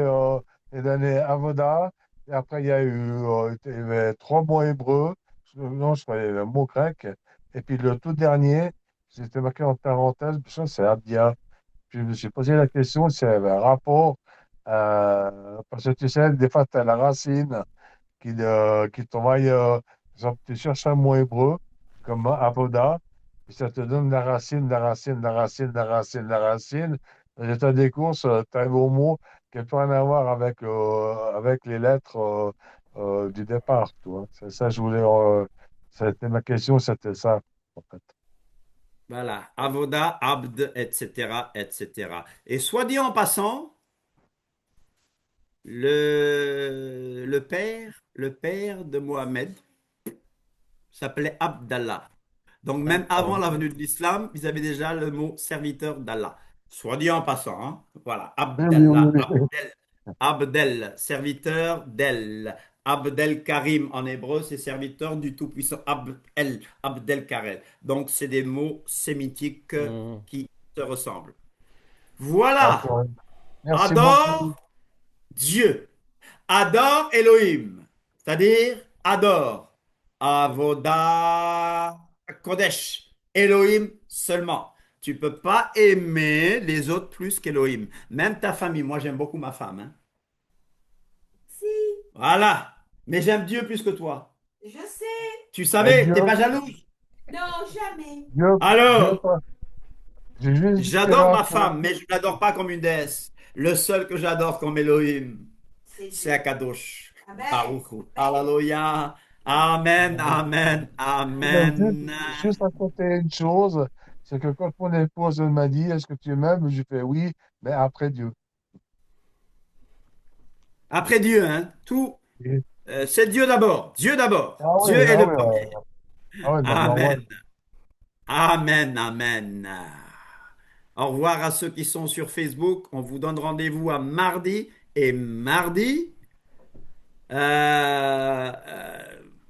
avoda, et après, il y avait trois mots hébreux, non, je croyais le mot grec, et puis le tout dernier, c'était marqué en parenthèse, puis ça, c'est abdia. Puis je me suis posé la question si elle avait un rapport, parce que tu sais, des fois, tu as la racine qui t'envoie, par exemple, tu cherches un mot hébreu, comme avoda, puis ça te donne la racine, la racine, la racine, la racine, la racine. Résultat des courses, tu arrives au mot qui n'a plus rien à voir avec les lettres du départ, tu vois. C'est ça, c'était ma question, c'était ça, en fait. Voilà, Avoda, Abd, etc., etc. Et soit dit en passant, le père de Mohammed s'appelait Abdallah. Donc même avant la venue de l'islam, ils avaient déjà le mot serviteur d'Allah. Soit dit en passant, hein. Voilà, Oui, oui, Abdallah, oui, oui. Abdel, serviteur d'El. Abdel Karim en hébreu, c'est serviteur du Tout-Puissant. Abdel Karel. Donc, c'est des mots sémitiques Hmm. qui se ressemblent. Voilà. D'accord. Merci beaucoup. Adore Dieu. Adore Elohim. C'est-à-dire, adore. Avoda Kodesh. Elohim seulement. Tu peux pas aimer les autres plus qu'Elohim. Même ta famille. Moi, j'aime beaucoup ma femme, hein. Si, Voilà. Mais j'aime Dieu plus que toi. je sais. Tu Mais savais, t'es pas jalouse. Non, jamais. Dieu, Dieu, Alors, j'ai juste dit j'adore ma femme, mais je ne l'adore pas comme une déesse. Le seul que j'adore comme Elohim, C'est c'est Dieu. Akadosh. Amen. Baruch Hu. Alléluia. Amen, amen, mais amen. juste à côté une chose, c'est que quand mon épouse elle m'a dit, est-ce que tu m'aimes? J'ai fait oui, mais après Dieu. Après Dieu, hein, tout, Et- c'est Dieu d'abord. Dieu d'abord. ah oui, Dieu est ah le oui, premier. d'abord, ouais. Amen. Amen, amen. Au revoir à ceux qui sont sur Facebook. On vous donne rendez-vous à mardi. Et mardi,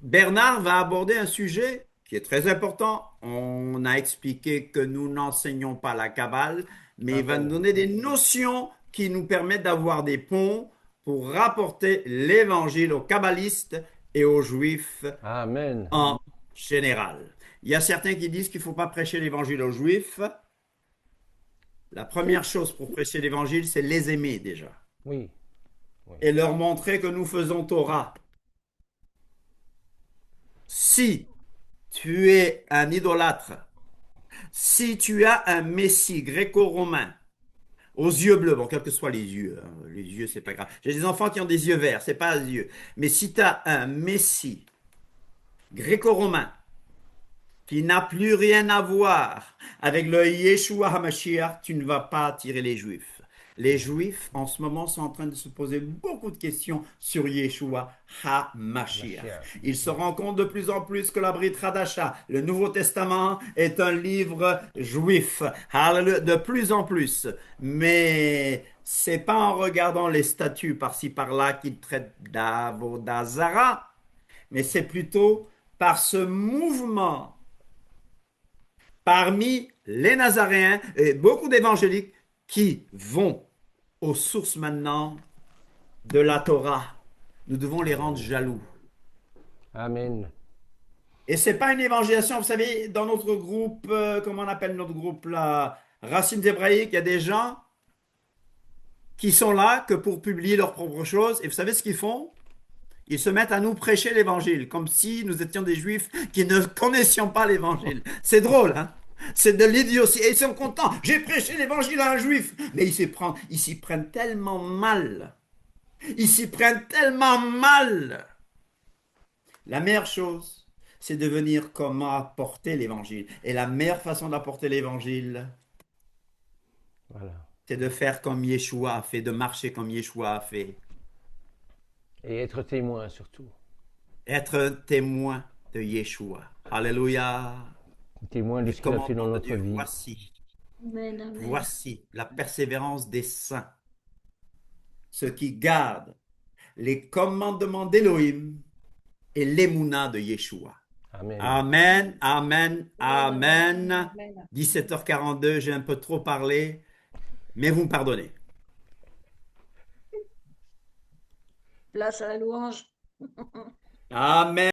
Bernard va aborder un sujet qui est très important. On a expliqué que nous n'enseignons pas la Kabbale, mais il va nous Amen. donner des notions qui nous permettent d'avoir des ponts pour rapporter l'évangile aux kabbalistes et aux juifs Amen. en général. Il y a certains qui disent qu'il ne faut pas prêcher l'évangile aux juifs. La première chose pour prêcher l'évangile, c'est les aimer déjà Oui. Oui. et leur montrer que nous faisons Torah. Si tu es un idolâtre, si tu as un Messie gréco-romain aux yeux bleus, bon, quels que soient les yeux, c'est pas grave. J'ai des enfants qui ont des yeux verts, c'est pas les yeux. Mais si tu as un Messie gréco-romain qui n'a plus rien à voir avec le Yeshua HaMashiach, tu ne vas pas attirer les Juifs. Les Juifs, en ce moment, sont en train de se poser beaucoup de questions sur Yeshua HaMashiach. Ils se rendent compte de plus en plus que la Brit Hadasha, le Nouveau Testament, est un livre juif. Hallelujah, de plus en plus. Mais c'est pas en regardant les statues par-ci par-là qu'ils traitent d'Avodazara, mais c'est plutôt par ce mouvement parmi les Nazaréens et beaucoup d'évangéliques qui vont aux sources maintenant de la Torah. Nous devons les rendre jaloux. Amen. Et c'est pas une évangélisation, vous savez, dans notre groupe, comment on appelle notre groupe là, Racines hébraïques, il y a des gens qui sont là que pour publier leurs propres choses. Et vous savez ce qu'ils font? Ils se mettent à nous prêcher l'évangile, comme si nous étions des juifs qui ne connaissions pas l'évangile. C'est drôle, hein? C'est de l'idiotie. Et ils sont contents. J'ai prêché l'évangile à un juif. Mais ils s'y prennent tellement mal. Ils s'y prennent tellement mal. La meilleure chose, c'est de venir comment apporter l'évangile. Et la meilleure façon d'apporter l'évangile, Voilà. c'est de faire comme Yeshua a fait, de marcher comme Yeshua a fait. Et être témoin surtout. Être un témoin de Yeshua. Alléluia. Témoin de ce qu'il a fait dans notre vie. Amen, amen. Voici la persévérance des saints, ceux qui gardent les commandements d'Élohim et l'émouna de Yeshua. Amen. Amen, amen, amen. Amen. 17h42, j'ai un peu trop parlé, mais vous me pardonnez. Place à la louange. Amen.